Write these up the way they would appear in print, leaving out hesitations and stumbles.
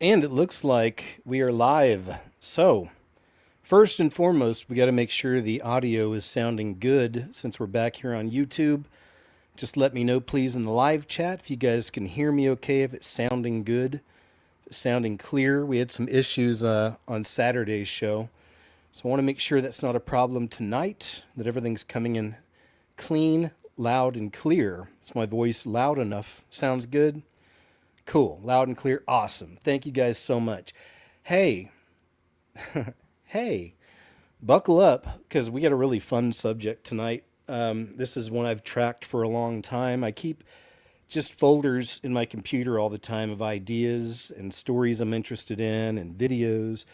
And it looks like we are live. So, first and foremost, we got to make sure the audio is sounding good since we're back here on YouTube. Just let me know, please, in the live chat if you guys can hear me okay, if it's sounding good, if it's sounding clear. We had some issues on Saturday's show. So, I want to make sure that's not a problem tonight, that everything's coming in clean, loud, and clear. Is my voice loud enough? Sounds good? Cool. Loud and clear. Awesome. Thank you guys so much. Hey, hey, buckle up because we got a really fun subject tonight. This is one I've tracked for a long time. I keep just folders in my computer all the time of ideas and stories I'm interested in and videos.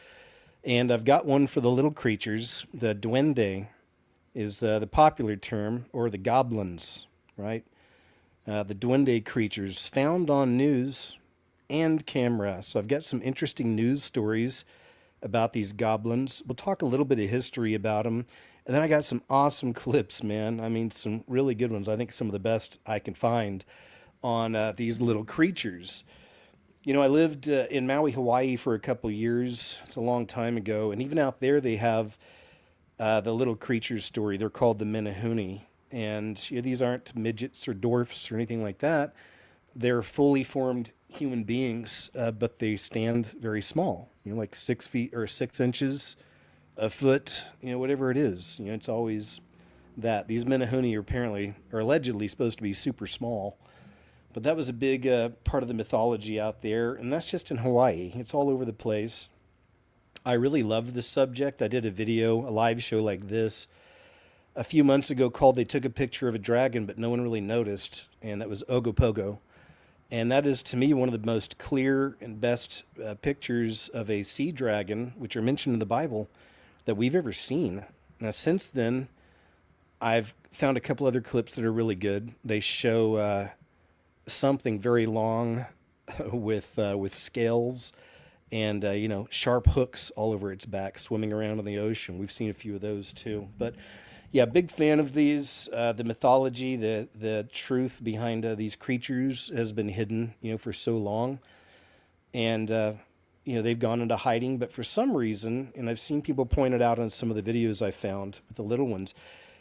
And I've got one for the little creatures. The duende is the popular term, or the goblins, right? The duende creatures found on news and camera. So I've got some interesting news stories about these goblins. We'll talk a little bit of history about them. And then I got some awesome clips, man. I mean, some really good ones. I think some of the best I can find on these little creatures. You know, I lived in Maui, Hawaii for a couple years. It's a long time ago. And even out there, they have the little creatures story. They're called the Menehune. And you know, these aren't midgets or dwarfs or anything like that. They're fully formed human beings, but they stand very small. You know, like 6 feet or 6 inches, a foot. You know, whatever it is. You know, it's always that. These Menehune are apparently or allegedly supposed to be super small. But that was a big part of the mythology out there, and that's just in Hawaii. It's all over the place. I really love this subject. I did a video, a live show like this a few months ago called They Took a Picture of a Dragon, but no one really noticed, and that was Ogopogo. And that is, to me, one of the most clear and best pictures of a sea dragon, which are mentioned in the Bible, that we've ever seen. Now, since then, I've found a couple other clips that are really good. They show something very long with scales and you know, sharp hooks all over its back, swimming around in the ocean. We've seen a few of those too, but yeah, big fan of these. The mythology, the truth behind these creatures has been hidden, you know, for so long, and you know, they've gone into hiding. But for some reason, and I've seen people point it out on some of the videos I found with the little ones,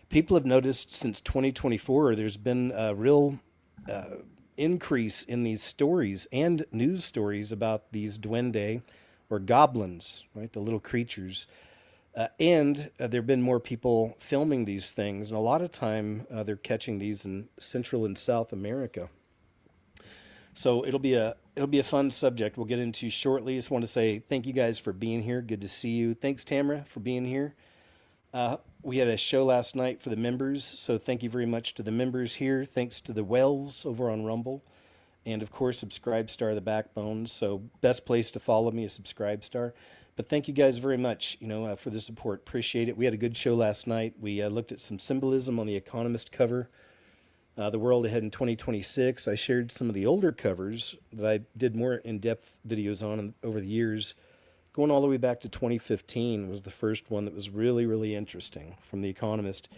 people have noticed since 2024 there's been a real increase in these stories and news stories about these duende or goblins, right? The little creatures. And there have been more people filming these things, and a lot of time they're catching these in Central and South America. So it'll be a fun subject we'll get into shortly. Just want to say thank you guys for being here. Good to see you. Thanks, Tamara, for being here. We had a show last night for the members, so thank you very much to the members here. Thanks to the Wells over on Rumble, and of course, Subscribestar, the backbone. So best place to follow me is Subscribestar. But thank you guys very much, you know, for the support. Appreciate it. We had a good show last night. We looked at some symbolism on the Economist cover, the world ahead in 2026. I shared some of the older covers that I did more in-depth videos on over the years. Going all the way back to 2015 was the first one that was really, really interesting from The Economist,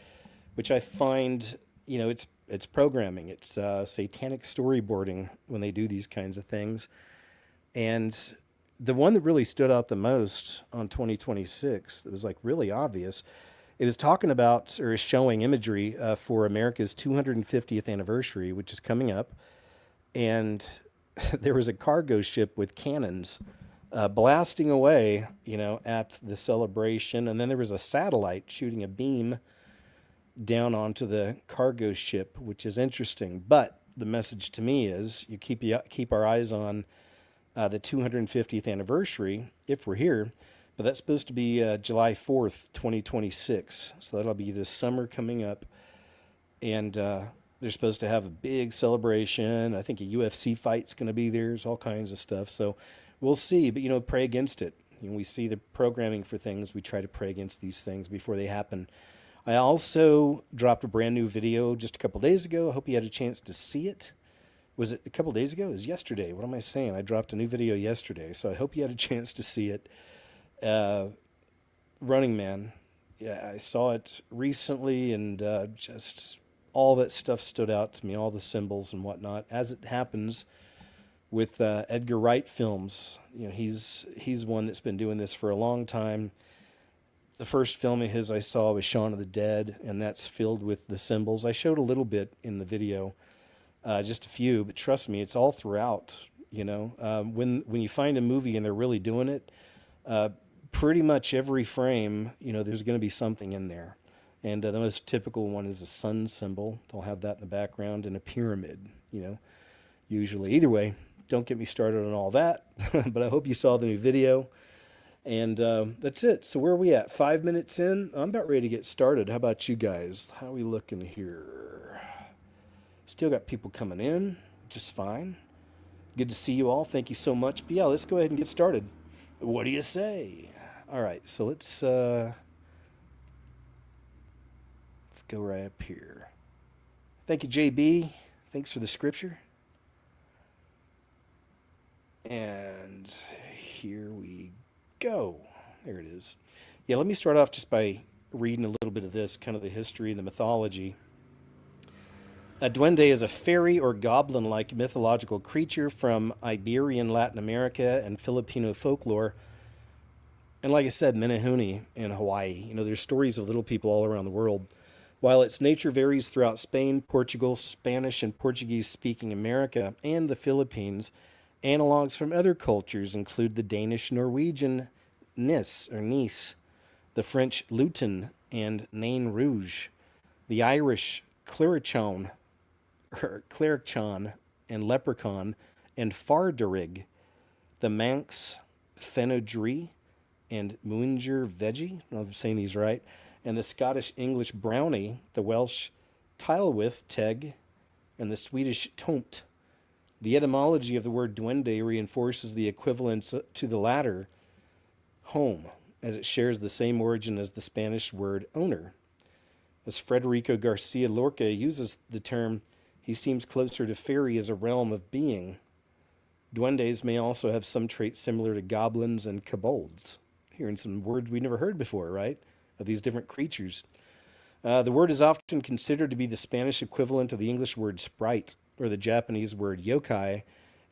which I find, you know, it's programming. It's satanic storyboarding when they do these kinds of things. And the one that really stood out the most on 2026 that was like really obvious, it was talking about or is showing imagery for America's 250th anniversary, which is coming up. And there was a cargo ship with cannons blasting away, you know, at the celebration. And then there was a satellite shooting a beam down onto the cargo ship, which is interesting. But the message to me is you keep our eyes on the 250th anniversary if we're here. But that's supposed to be July 4th, 2026. So that'll be this summer coming up. And they're supposed to have a big celebration. I think a UFC fight's going to be there. There's all kinds of stuff. So we'll see. But, you know, pray against it. You know, we see the programming for things. We try to pray against these things before they happen. I also dropped a brand new video just a couple days ago. I hope you had a chance to see it. Was it a couple days ago? It was yesterday. What am I saying? I dropped a new video yesterday. So I hope you had a chance to see it. Running Man. Yeah, I saw it recently, and just all that stuff stood out to me, all the symbols and whatnot. As it happens, with Edgar Wright films. He's one that's been doing this for a long time. The first film of his I saw was Shaun of the Dead, and that's filled with the symbols. I showed a little bit in the video, just a few, but trust me, it's all throughout. When you find a movie and they're really doing it, uh, pretty much every frame, there's going to be something in there. And the most typical one is a sun symbol. They'll have that in the background, and a pyramid. Usually. Either way, don't get me started on all that. But I hope you saw the new video. And that's it. So where are we at? 5 minutes in? I'm about ready to get started. How about you guys? How are we looking here? Still got people coming in, which is fine. Good to see you all. Thank you so much. But yeah, let's go ahead and get started. What do you say? All right, so let's go right up here. Thank you, JB. Thanks for the scripture. And here we go. There it is. Yeah, let me start off just by reading a little bit of this, kind of the history and the mythology. A duende is a fairy or goblin-like mythological creature from Iberian Latin America and Filipino folklore. And like I said, Menehune in Hawaii. There's stories of little people all around the world. While its nature varies throughout Spain, Portugal, Spanish, and Portuguese-speaking America, and the Philippines, analogs from other cultures include the Danish Norwegian Nis, or Nice, the French Lutin and Nain Rouge, the Irish Clarichon, and Leprechaun, and Fardarig, the Manx Fenodri and Muinger Veggie, I don't know if I'm saying these right, and the Scottish English Brownie, the Welsh Tylwyth Teg, and the Swedish Tomt. The etymology of the word duende reinforces the equivalence to the latter, home, as it shares the same origin as the Spanish word owner. As Federico Garcia Lorca uses the term, he seems closer to fairy as a realm of being. Duendes may also have some traits similar to goblins and kobolds. Hearing some words we never heard before, right? Of these different creatures. The word is often considered to be the Spanish equivalent of the English word sprite, or the Japanese word yokai,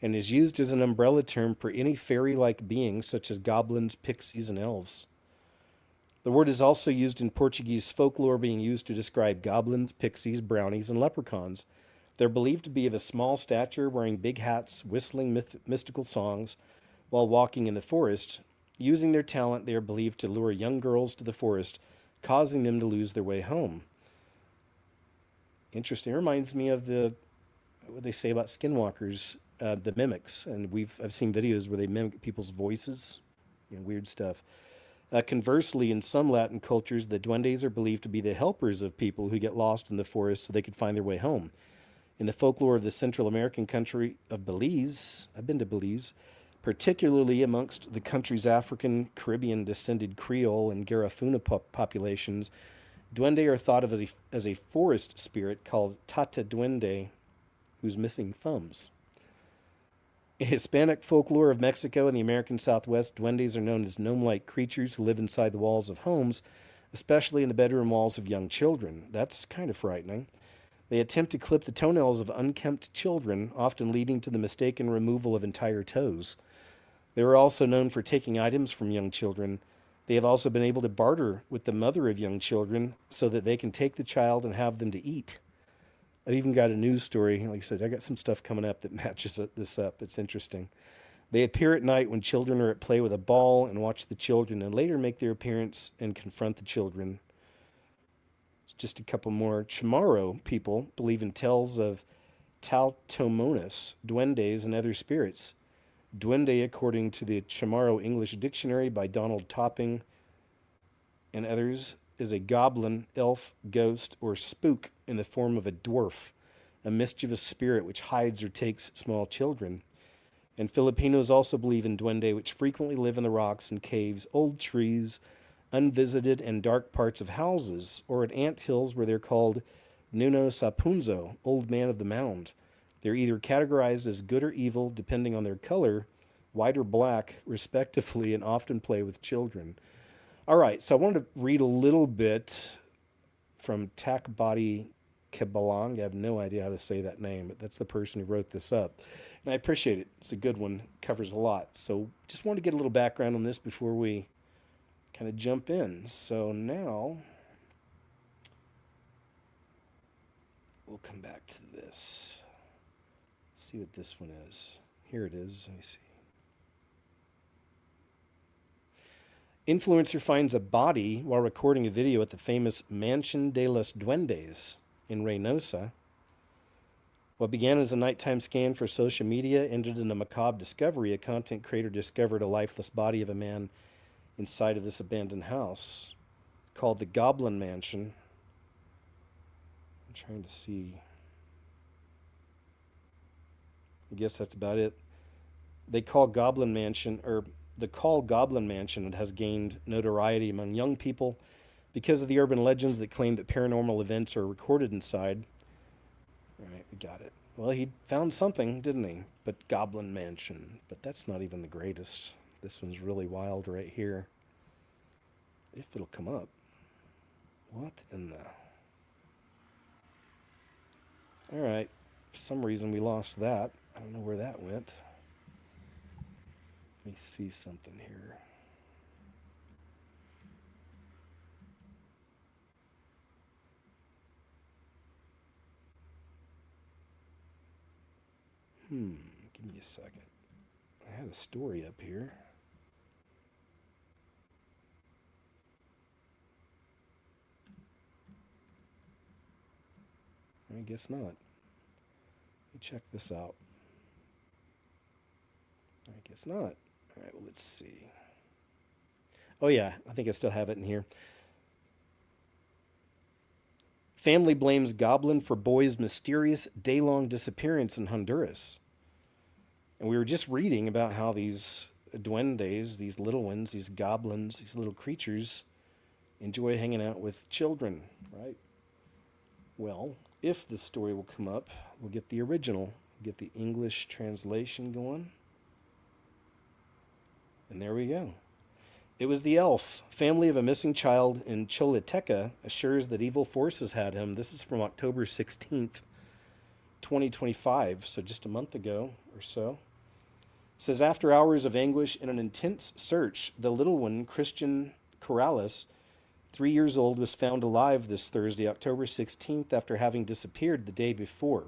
and is used as an umbrella term for any fairy-like beings such as goblins, pixies, and elves. The word is also used in Portuguese folklore, being used to describe goblins, pixies, brownies, and leprechauns. They're believed to be of a small stature, wearing big hats, whistling mystical songs while walking in the forest. Using their talent, they are believed to lure young girls to the forest, causing them to lose their way home. Interesting. It reminds me of what they say about skinwalkers, the mimics, and I've seen videos where they mimic people's voices, weird stuff. Conversely, in some Latin cultures, the duendes are believed to be the helpers of people who get lost in the forest so they could find their way home. In the folklore of the Central American country of Belize, I've been to Belize, particularly amongst the country's African, Caribbean-descended Creole and Garifuna populations, duende are thought of as a forest spirit called Tata Duende, who's missing thumbs. In Hispanic folklore of Mexico and the American Southwest, duendes are known as gnome-like creatures who live inside the walls of homes, especially in the bedroom walls of young children. That's kind of frightening. They attempt to clip the toenails of unkempt children, often leading to the mistaken removal of entire toes. They are also known for taking items from young children. They have also been able to barter with the mother of young children so that they can take the child and have them to eat. I've even got a news story. Like I said, I got some stuff coming up that matches this up. It's interesting. They appear at night when children are at play with a ball and watch the children, and later make their appearance and confront the children. Just a couple more. Chamorro people believe in tales of Tautomonas, duendes, and other spirits. Duende, according to the Chamorro English Dictionary by Donald Topping and others, is a goblin, elf, ghost, or spook in the form of a dwarf, a mischievous spirit which hides or takes small children. And Filipinos also believe in duende, which frequently live in the rocks and caves, old trees, unvisited and dark parts of houses, or at ant hills where they're called Nuno Sapunzo, old man of the mound. They're either categorized as good or evil, depending on their color, white or black, respectively, and often play with children. All right, so I wanted to read a little bit from Takbadi Kebalang. I have no idea how to say that name, but that's the person who wrote this up. And I appreciate it. It's a good one. Covers a lot. So just wanted to get a little background on this before we kind of jump in. So now we'll come back to this. See what this one is. Here it is. Let me see. Influencer finds a body while recording a video at the famous Mansion de los Duendes in Reynosa. What began as a nighttime scan for social media ended in a macabre discovery. A content creator discovered a lifeless body of a man inside of this abandoned house called the Goblin Mansion. I'm trying to see. I guess that's about it. The call Goblin Mansion it has gained notoriety among young people because of the urban legends that claim that paranormal events are recorded inside. All right, we got it. Well, he found something, didn't he? But Goblin Mansion. But that's not even the greatest. This one's really wild right here. If it'll come up. What in the... All right. For some reason, we lost that. I don't know where that went. Let me see something here. Give me a second. I had a story up here. I guess not. Let me check this out. I guess not. All right, well, let's see. Oh, yeah, I think I still have it in here. Family blames goblin for boy's mysterious day-long disappearance in Honduras. And we were just reading about how these duendes, these little ones, these goblins, these little creatures, enjoy hanging out with children, right? Well, if this story will come up, we'll get the original, get the English translation going. And there we go. It was the elf. Family of a missing child in Choluteca assures that evil forces had him. This is from October 16th, 2025, so just a month ago or so. It says, after hours of anguish and an intense search, the little one, Christian Corrales, 3 years old, was found alive this Thursday, October 16th, after having disappeared the day before.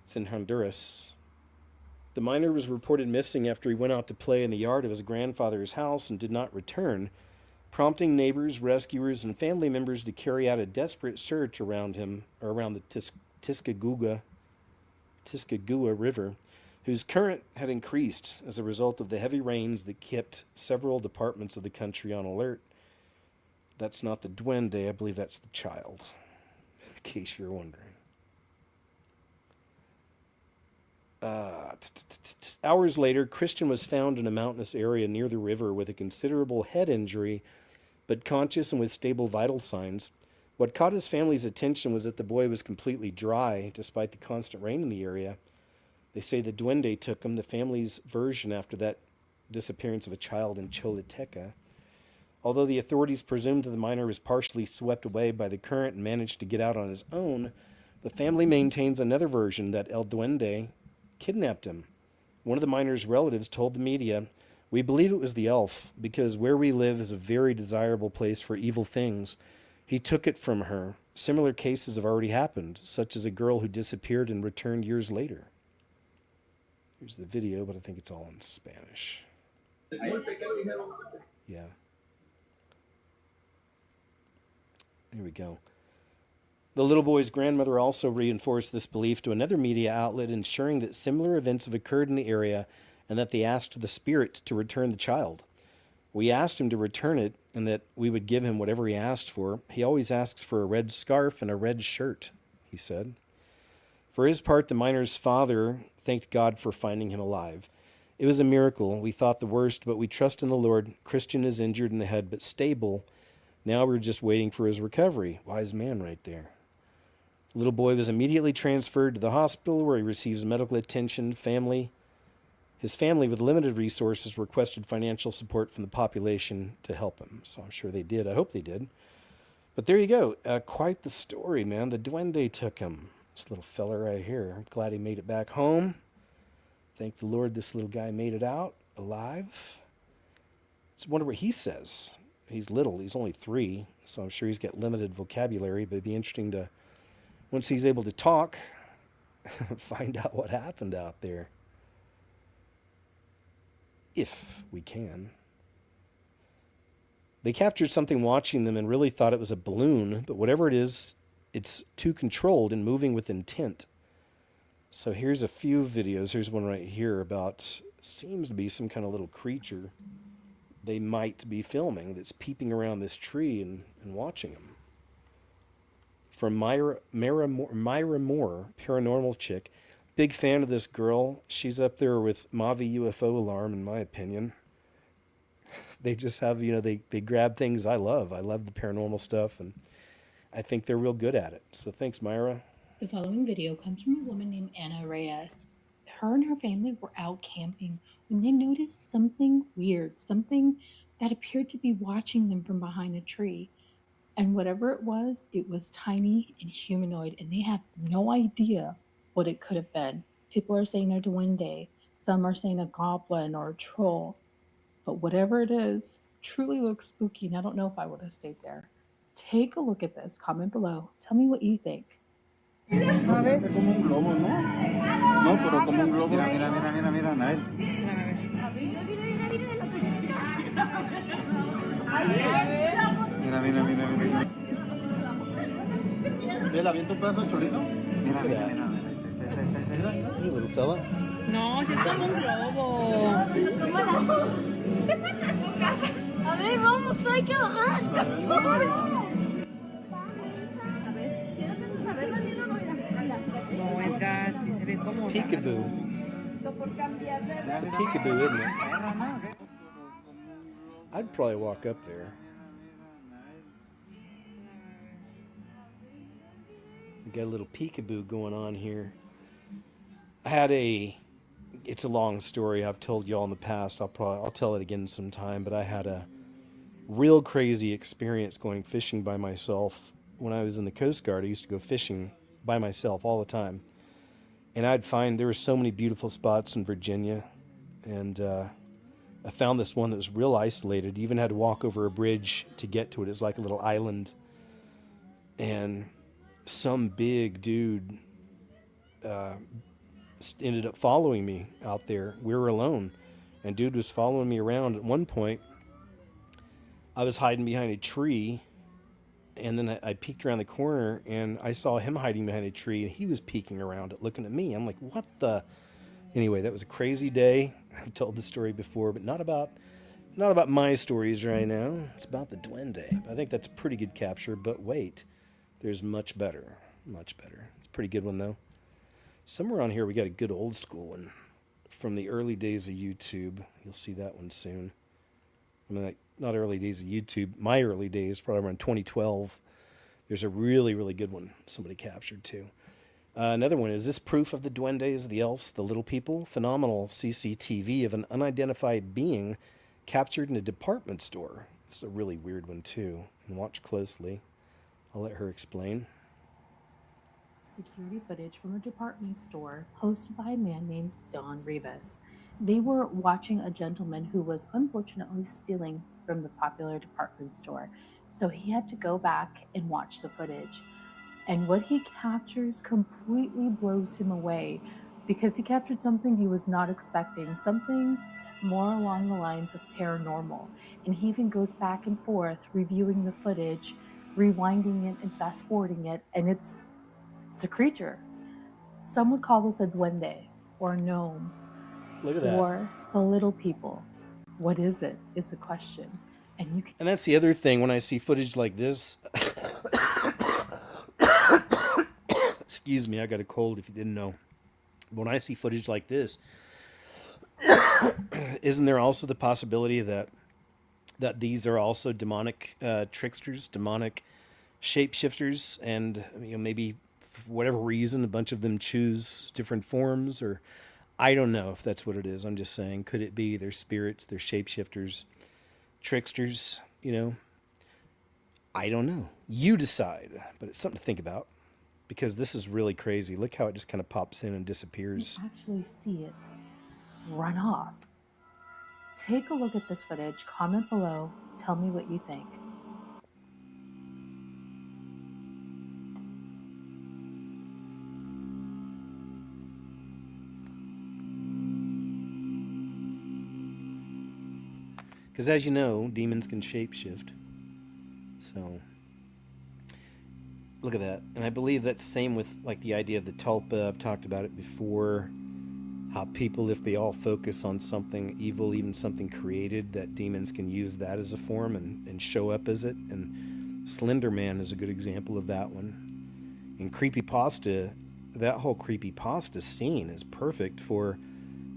It's in Honduras. The minor was reported missing after he went out to play in the yard of his grandfather's house and did not return, prompting neighbors, rescuers, and family members to carry out a desperate search around him, or around the Tiscagua River, whose current had increased as a result of the heavy rains that kept several departments of the country on alert. That's not the duende, I believe that's the child, in case you're wondering. Hours later, Christian was found in a mountainous area near the river with a considerable head injury, but conscious and with stable vital signs. What caught his family's attention was that the boy was completely dry, despite the constant rain in the area. They say the duende took him, the family's version after that disappearance of a child in Choluteca. Although the authorities presumed that the minor was partially swept away by the current and managed to get out on his own, the family maintains another version, that El Duende kidnapped him. One of the minor's relatives told the media, "We believe it was the elf, because where we live is a very desirable place for evil things. He took it from her. Similar cases have already happened, such as a girl who disappeared and returned years later." Here's the video, but I think it's all in Spanish. Yeah. There we go. The little boy's grandmother also reinforced this belief to another media outlet, ensuring that similar events have occurred in the area and that they asked the spirit to return the child. "We asked him to return it and that we would give him whatever he asked for. He always asks for a red scarf and a red shirt," he said. For his part, the minor's father thanked God for finding him alive. "It was a miracle. We thought the worst, but we trust in the Lord. Christian is injured in the head, but stable. Now we're just waiting for his recovery." Wise man right there. The little boy was immediately transferred to the hospital where he receives medical attention. His family, with limited resources, requested financial support from the population to help him. So I'm sure they did. I hope they did. But there you go. Quite the story, man. The duende took him. This little fella right here. I'm glad he made it back home. Thank the Lord this little guy made it out alive. I wonder what he says. He's little. He's only 3, so I'm sure he's got limited vocabulary, but it'd be interesting to, once he's able to talk, find out what happened out there. If we can. They captured something watching them and really thought it was a balloon, but whatever it is, it's too controlled and moving with intent. So here's a few videos. Here's one right here about, seems to be some kind of little creature they might be filming that's peeping around this tree and watching them. From Myra Moore, paranormal chick. Big fan of this girl. She's up there with Mavi UFO Alarm, in my opinion. They just have, they grab things I love. I love the paranormal stuff, and I think they're real good at it. So thanks, Myra. The following video comes from a woman named Anna Reyes. Her and her family were out camping when they noticed something weird, something that appeared to be watching them from behind a tree. And whatever it was tiny and humanoid, and they have no idea what it could have been. People are saying a duende, some are saying a goblin or a troll. But whatever it is, truly looks spooky, and I don't know if I would have stayed there. Take a look at this. Comment below. Tell me what you think. A ver, como un globo, ¿no? No, pero como un globo. Mira, mira, mira, mira, mira, Nael. Mira, mira, mira, mira. ¿Le avienta un pedazo de chorizo? Mira, mira, mira. Mira, hey, little fella. No, si es como un globo. A ver, vamos, hay que bajar. No, Edgar, si se ve como Peekaboo. It's a peekaboo, isn't it? I'd probably walk up there. We got a little peekaboo going on here. I had it's a long story. I've told y'all in the past. I'll tell it again sometime. But I had a real crazy experience going fishing by myself when I was in the Coast Guard. I used to go fishing by myself all the time, and I'd find there were so many beautiful spots in Virginia, and I found this one that was real isolated. You even had to walk over a bridge to get to it. It was like a little island, and some big dude ended up following me out there. We were alone, and dude was following me around. At one point, I was hiding behind a tree, and then I peeked around the corner, and I saw him hiding behind a tree, and he was peeking around it, looking at me. I'm like, what the? Anyway, that was a crazy day. I've told this story before, but not about my stories right now. It's about the Duende. I think that's a pretty good capture, but wait, there's much better. Much better. It's a pretty good one, though. Somewhere on here, we got a good old school one from the early days of YouTube. You'll see that one soon. I mean, like, not early days of YouTube. My early days, probably around 2012. There's a really, really good one somebody captured, too. Another one, is this proof of the Duendes, the elves, the little people? Phenomenal CCTV of an unidentified being captured in a department store. This is a really weird one, too. And watch closely. I'll let her explain. Security footage from a department store hosted by a man named Don Rivas. They were watching a gentleman who was unfortunately stealing from the popular department store. So he had to go back and watch the footage. And what he captures completely blows him away, because he captured something he was not expecting, something more along the lines of paranormal. And he even goes back and forth reviewing the footage, rewinding it and fast forwarding it, and it's a creature. Some would call this a duende or a gnome. Look at that. Or the little people. What is it? Is the question. And that's the other thing when I see footage like this. Excuse me, I got a cold if you didn't know. But when I see footage like this, isn't there also the possibility that these are also demonic tricksters, demonic shapeshifters, and maybe for whatever reason a bunch of them choose different forms, or I don't know if that's what it is. I'm just saying, could it be they're spirits, they're shapeshifters, tricksters, I don't know. You decide, but it's something to think about, because this is really crazy. Look how it just kind of pops in and disappears. You actually see it run off. Take a look at this footage, comment below, tell me what you think. Because as you know, demons can shapeshift. So, look at that. And I believe that's the same with like the idea of the tulpa. I've talked about it before. How people, if they all focus on something evil, even something created, that demons can use that as a form and show up as it. And Slender Man is a good example of that one. And Creepypasta, that whole Creepypasta scene is perfect for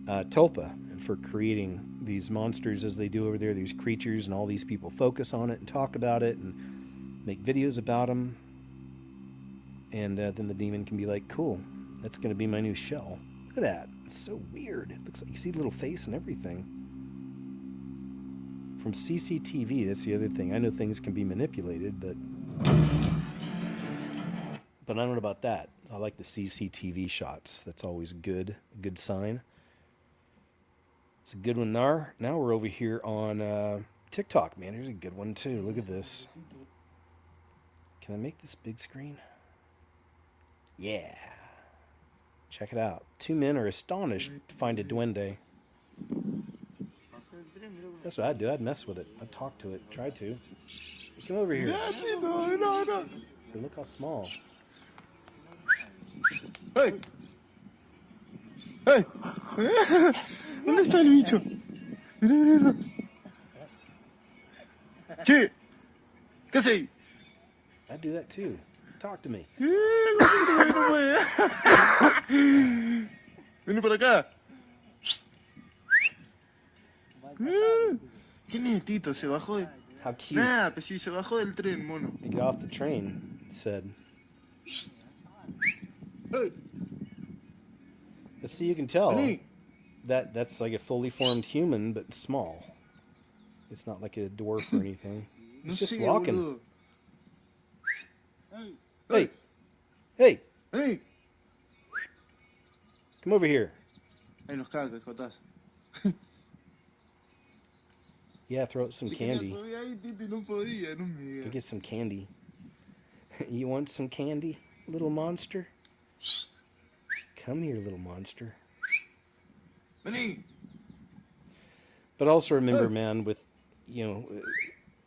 tulpa and for creating these monsters as they do over there, these creatures, and all these people focus on it and talk about it and make videos about them. And then the demon can be like, cool, that's going to be my new shell. Look at that. It's so weird. It looks like you see the little face and everything. From CCTV, that's the other thing. I know things can be manipulated, but I don't know about that. I like the CCTV shots. That's always good. A good sign. It's a good one there. Now we're over here on TikTok. Man, here's a good one too. Look at this. Can I make this big screen? Yeah. Check it out. Two men are astonished to find a duende. That's what I'd do. I'd mess with it. I'd talk to it. Try to. Come over here. So look how small. ¡Hey! ¡Hey! ¿Dónde está el bicho? Mira, mira, mira. Che, ¿qué haces ahí? I'd do that too. Talk to me. Vení por acá. ¿Qué netito? Se bajó de... How cute. Nada, pues sí, se bajó del tren, mono. You get off the train, it said. Hey, Let's see, you can tell vení. that's like a fully formed human, but small. It's not like a dwarf or anything. No It's just sé, walking. boludo. Hey, hey, Vení. come over here. Ahí nos caga, Jotas. Yeah, throw out some Se quería candy. todavía ahí, Titi, no podía, no me Go get some candy. You want some candy, little monster? Come here, little monster. Vení. But also remember, man, with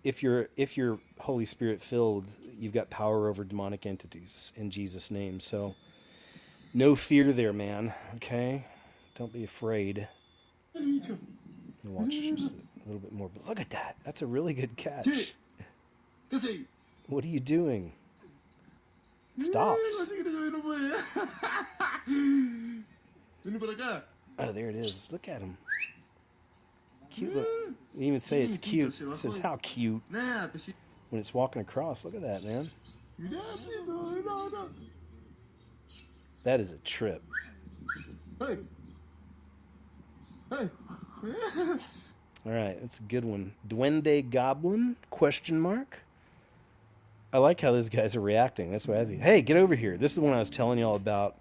if you're Holy Spirit filled, you've got power over demonic entities in Jesus' name. So no fear there, man. Okay? Don't be afraid. Watch just a little bit more. But look at that. That's a really good catch. Che, ¿qué haces ahí? What are you doing? It No stops. sé qué no puede. Vení por acá. Oh, there it is. Look at him. Cute. Look. You even say it's cute. It says how cute Nada, pues sí. when it's walking across. Look at that, man. Mirá, Tito, no. That is a trip. Hey. Hey. All right, that's a good one. Duende Goblin? Question mark. I like how those guys are reacting. That's why I think. Hey, get over here. This is the one I was telling y'all about.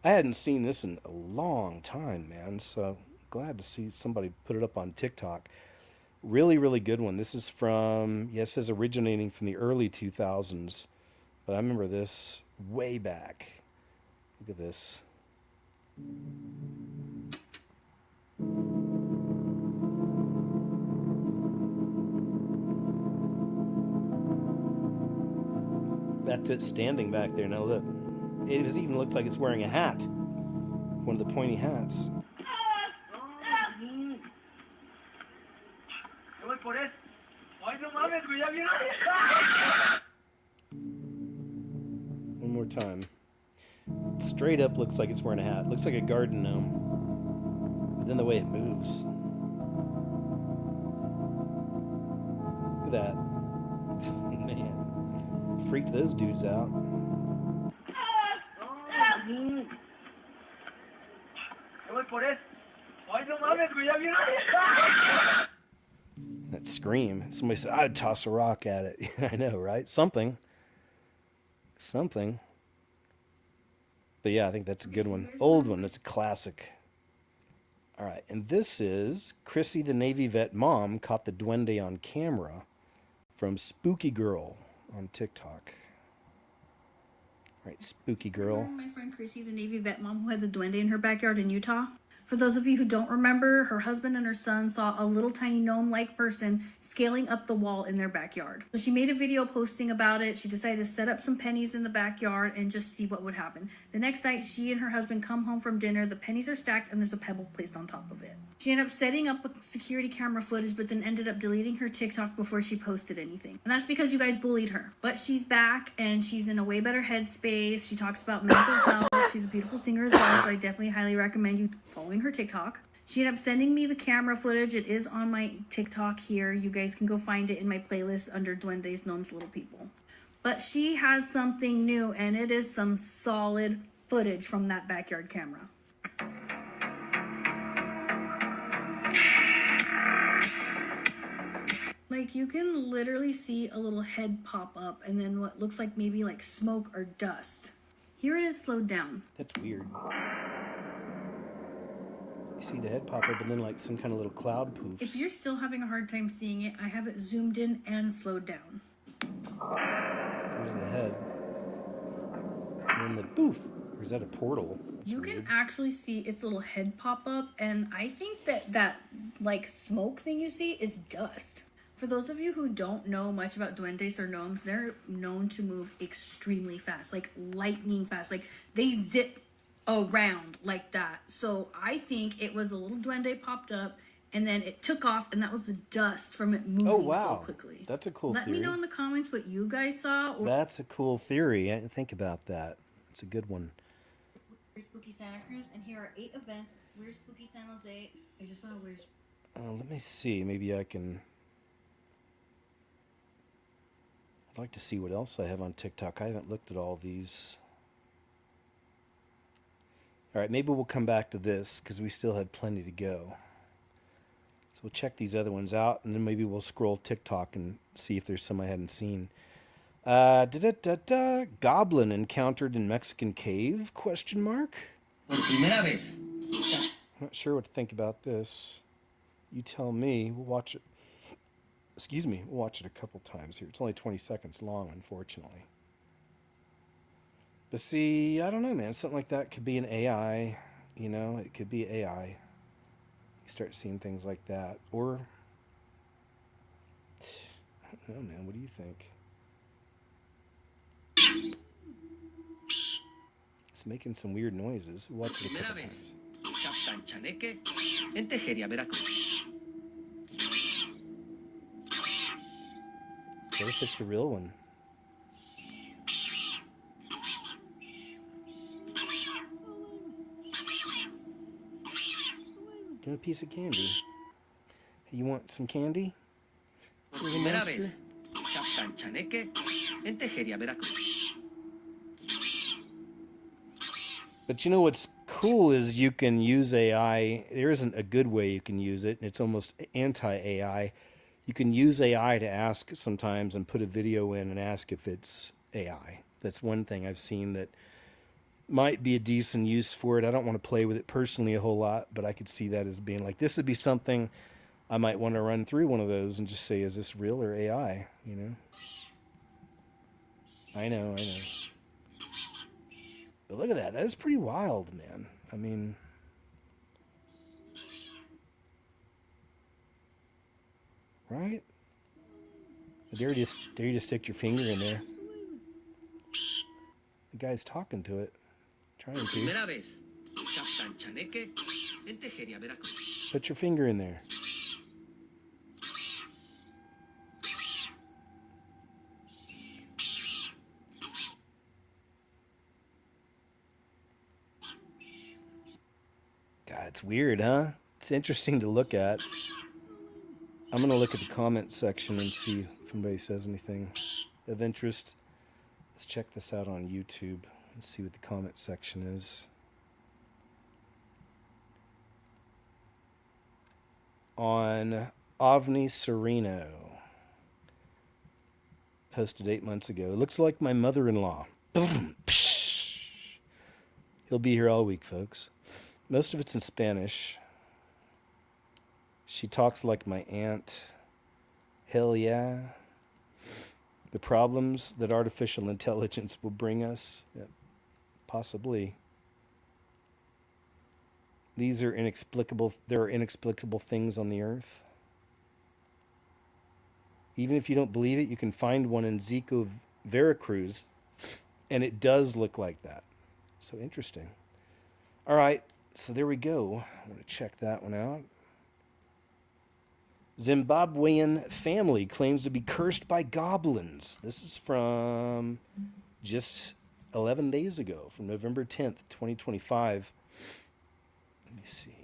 I hadn't seen this in a long time, man. So glad to see somebody put it up on TikTok. Really, really good one. This is from, it says originating from the early 2000s. But I remember this way back. Look at this. That's it standing back there. Now look. It even looks like it's wearing a hat. One of the pointy hats. One more time. Straight up looks like it's wearing a hat. Looks like a garden gnome. But then the way it moves. Look at that. Man. Freaked those dudes out. That scream. Somebody said, I'd toss a rock at it. I know, right? Something. But yeah, I think that's a good one. Old one. That's a classic. All right, and this is Chrissy, the Navy vet mom, caught the duende on camera from Spooky Girl on TikTok. All right, Spooky Girl. Remember my friend Chrissy, the Navy vet mom who had the duende in her backyard in Utah? For those of you who don't remember, her husband and her son saw a little tiny gnome-like person scaling up the wall in their backyard. So she made a video posting about it. She decided to set up some pennies in the backyard and just see what would happen. The next night, she and her husband come home from dinner. The pennies are stacked and there's a pebble placed on top of it. She ended up setting up a security camera footage, but then ended up deleting her TikTok before she posted anything. And that's because you guys bullied her. But she's back and she's in a way better headspace. She talks about mental health. She's a beautiful singer as well, so I definitely highly recommend you following her TikTok. She ended up sending me the camera footage. It is on my TikTok here. You guys can go find it in my playlist under Duendes, Gnomes, Little People. But she has something new, and it is some solid footage from that backyard camera. Like, you can literally see a little head pop up and then what looks like maybe like smoke or dust. Here it is slowed down. That's weird. You see the head pop up and then like some kind of little cloud poofs. If you're still having a hard time seeing it, I have it zoomed in and slowed down. There's the head. And then the poof. Or is that a portal? That's You weird. can actually see its little head pop up, and I think that like smoke thing you see is dust. For those of you who don't know much about duendes or gnomes, they're known to move extremely fast, like lightning fast. Like they zip around like that. So I think it was a little duende popped up and then it took off, and that was the dust from it moving so quickly. That's a cool Let theory. me know in the comments what you guys saw. Or That's a cool theory. I didn't think about that. It's a good one. Spooky Santa Cruz, and here are 8 events. We're Spooky San Jose. I just saw where's. Let me see. Maybe I can. I'd like to see what else I have on TikTok. I haven't looked at all these. All right, maybe we'll come back to this because we still have plenty to go. So we'll check these other ones out, and then maybe we'll scroll TikTok and see if there's some I hadn't seen. Goblin encountered in Mexican cave? Question mark. Por primera vez. I'm not sure what to think about this. You tell me. We'll watch it. Excuse me. We'll watch it a couple times here. It's only 20 seconds long, unfortunately. But see, I don't know, man. Something like that could be an AI. You know, it could be AI. You start seeing things like that. Or, I don't know, man. What do you think? It's making some weird noises. We'll watch it a couple times. Captain Chaneque en Tejeria, Veracruz. What if it's a real one? Give him a piece of candy. Hey, you want some candy? Por primera vez. Captain Chaneque en Tejeria, Veracruz. But you know what's cool is you can use AI. There isn't a good way you can use it, and it's almost anti-AI. You can use AI to ask sometimes and put a video in and ask if it's AI. That's one thing I've seen that might be a decent use for it. I don't want to play with it personally a whole lot, but I could see that as being like, this would be something I might want to run through one of those and just say, is this real or AI? You know? I know. But look at that. That is pretty wild, man. I mean, right? Dare you just stick your finger in there. The guy's talking to it. Trying to. Primera vez. Captain Chaneque en Tejeria, Veracruz. Put your finger in there. God, it's weird, huh? It's interesting to look at. I'm going to look at the comment section and see if anybody says anything of interest. Let's check this out on YouTube and see what the comment section is. On Avni Sereno. Posted 8 months ago. Looks like my mother-in-law. He'll be here all week, folks. Most of it's in Spanish. She talks like my aunt. Hell yeah. The problems that artificial intelligence will bring us? Yeah, possibly. These are inexplicable. There are inexplicable things on the earth. Even if you don't believe it, you can find one in Zico, Veracruz, and it does look like that. So interesting. All right, so there we go. I'm going to check that one out. Zimbabwean family claims to be cursed by goblins. This is from just 11 days ago, from November 10th, 2025. Let me see.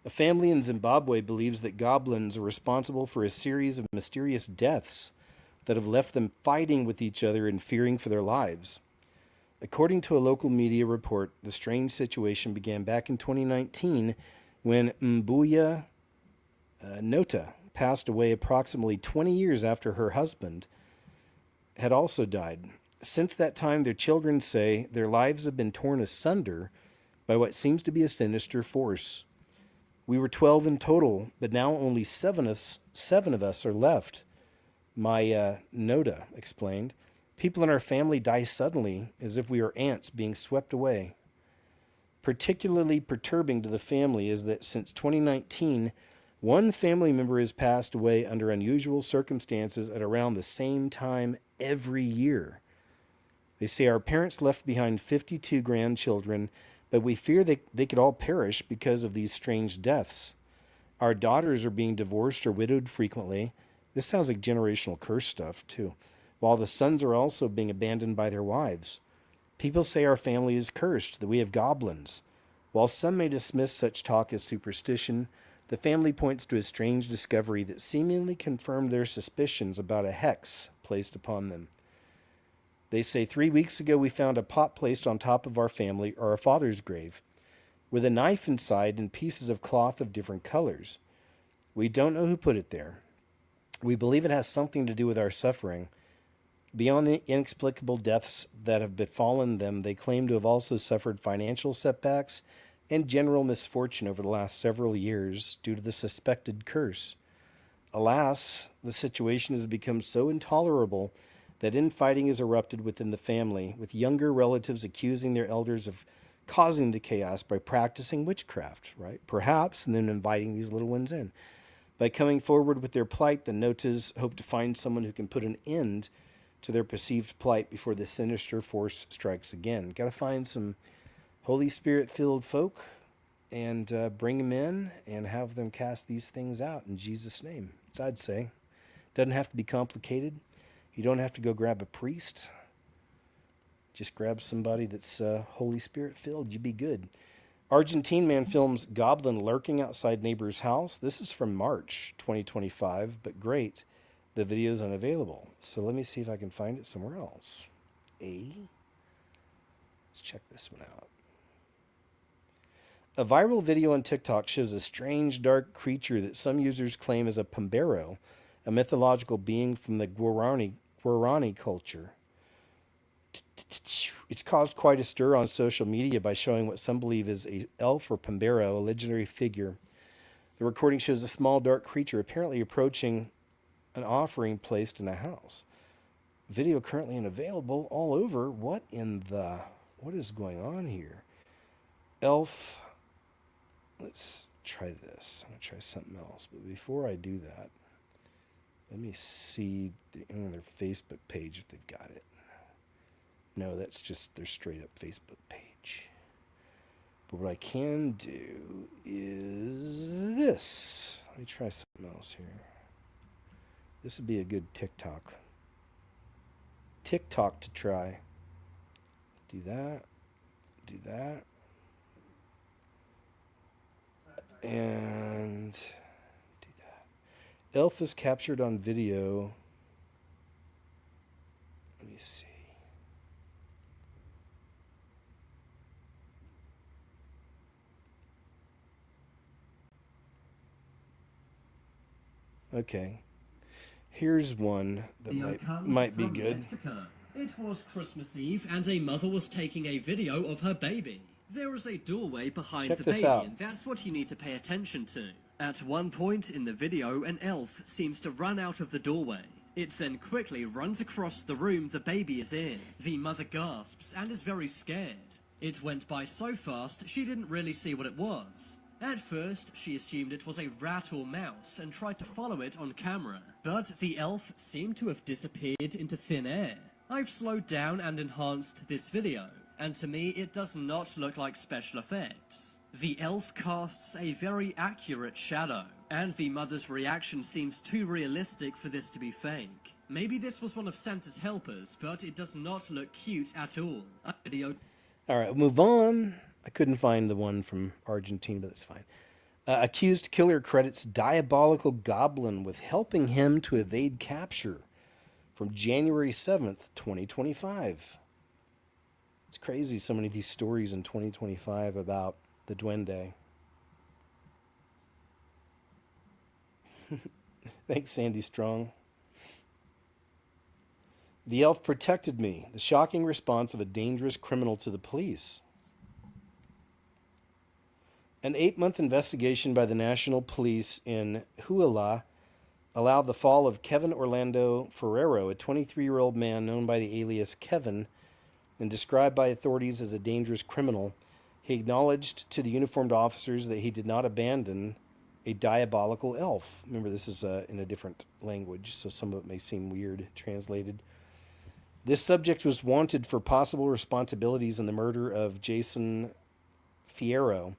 A family in Zimbabwe believes that goblins are responsible for a series of mysterious deaths that have left them fighting with each other and fearing for their lives. According to a local media report, the strange situation began back in 2019 when Mbuya Nota passed away approximately 20 years after her husband had also died. Since that time, their children say their lives have been torn asunder by what seems to be a sinister force. We were 12 in total, but now only seven of us are left, Maya Noda explained. People in our family die suddenly, as if we are ants being swept away. Particularly perturbing to the family is that since 2019, one family member has passed away under unusual circumstances at around the same time every year. They say our parents left behind 52 grandchildren, but we fear they could all perish because of these strange deaths. Our daughters are being divorced or widowed frequently. This sounds like generational curse stuff, too. While the sons are also being abandoned by their wives. People say our family is cursed, that we have goblins. While some may dismiss such talk as superstition, the family points to a strange discovery that seemingly confirmed their suspicions about a hex placed upon them. They say 3 weeks ago we found a pot placed on top of our family or our father's grave, with a knife inside and pieces of cloth of different colors. We don't know who put it there. We believe it has something to do with our suffering. Beyond the inexplicable deaths that have befallen them, they claim to have also suffered financial setbacks and general misfortune over the last several years due to the suspected curse. Alas, the situation has become so intolerable that infighting has erupted within the family, with younger relatives accusing their elders of causing the chaos by practicing witchcraft, right? Perhaps, and then inviting these little ones in. By coming forward with their plight, the Notas hope to find someone who can put an end to their perceived plight before the sinister force strikes again. Got to find some Holy Spirit-filled folk and bring them in and have them cast these things out in Jesus' name. So I'd say. Doesn't have to be complicated. You don't have to go grab a priest. Just grab somebody that's Holy Spirit-filled. You'd be good. Argentine man films goblin lurking outside neighbor's house. This is from March 2025, but great. The video is unavailable. So let me see if I can find it somewhere else. Let's check this one out. A viral video on TikTok shows a strange dark creature that some users claim is a Pambero, a mythological being from the Guarani culture. It's caused quite a stir on social media by showing what some believe is an elf or Pambero, a legendary figure. The recording shows a small dark creature apparently approaching an offering placed in a house. Video currently unavailable all over. What is going on here? Elf. Let's try this. I'm going to try something else. But before I do that, let me see on their Facebook page if they've got it. No, that's just their straight up Facebook page. But what I can do is this. Let me try something else here. This would be a good TikTok. TikTok to try. Do that. Do that. And do that. Elf is captured on video. Let me see. Okay. Here's one that might be good. It was Christmas Eve, and a mother was taking a video of her baby. There is a doorway behind Check the this baby, out. and that's what you need to pay attention to. At one point in the video, an elf seems to run out of the doorway. It then quickly runs across the room the baby is in. The mother gasps and is very scared. It went by so fast, she didn't really see what it was. At first, she assumed it was a rat or mouse and tried to follow it on camera. But the elf seemed to have disappeared into thin air. I've slowed down and enhanced this video, and to me it does not look like special effects. The elf casts a very accurate shadow, and the mother's reaction seems too realistic for this to be fake. Maybe this was one of Santa's helpers, but it does not look cute at all. A video. All right, move on. I couldn't find the one from Argentina, but that's fine. Accused killer credits diabolical goblin with helping him to evade capture from January 7th, 2025. It's crazy, so many of these stories in 2025 about the Duende. Thanks, Sandy Strong. The elf protected me. The shocking response of a dangerous criminal to the police. An 8-month investigation by the National Police in Huila allowed the fall of Kevin Orlando Ferrero, a 23-year-old man known by the alias Kevin and described by authorities as a dangerous criminal. He acknowledged to the uniformed officers that he did not abandon a diabolical elf. Remember, this is in a different language, so some of it may seem weird translated. This subject was wanted for possible responsibilities in the murder of Jason Fierro,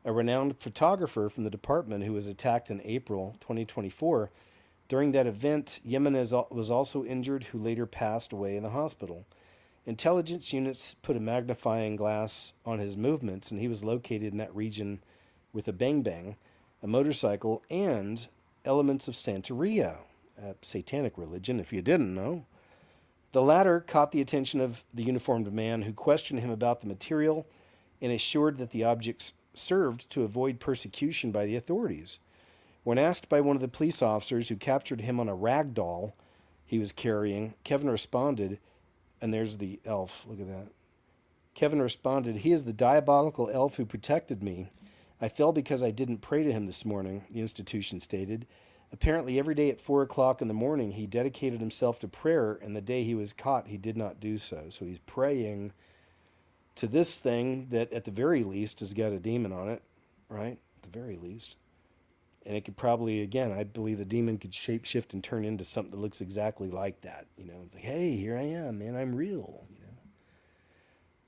a renowned photographer from the department who was attacked in April 2024. During that event, Jimenez was also injured, who later passed away in the hospital. Intelligence units put a magnifying glass on his movements, and he was located in that region with a bang-bang, a motorcycle, and elements of Santeria, a satanic religion, if you didn't know. The latter caught the attention of the uniformed man, who questioned him about the material and assured that the objects served to avoid persecution by the authorities. When asked by one of the police officers who captured him on a rag doll he was carrying, Kevin responded, and there's the elf, look at that. Kevin responded, "He is the diabolical elf who protected me. I fell because I didn't pray to him this morning," the institution stated. Apparently every day at 4 o'clock in the morning he dedicated himself to prayer, and the day he was caught he did not do so. So he's praying to this thing that at the very least has got a demon on it, right? At the very least. And it could probably, again, I believe the demon could shapeshift and turn into something that looks exactly like that. You know, like, hey, here I am, man, I'm real. You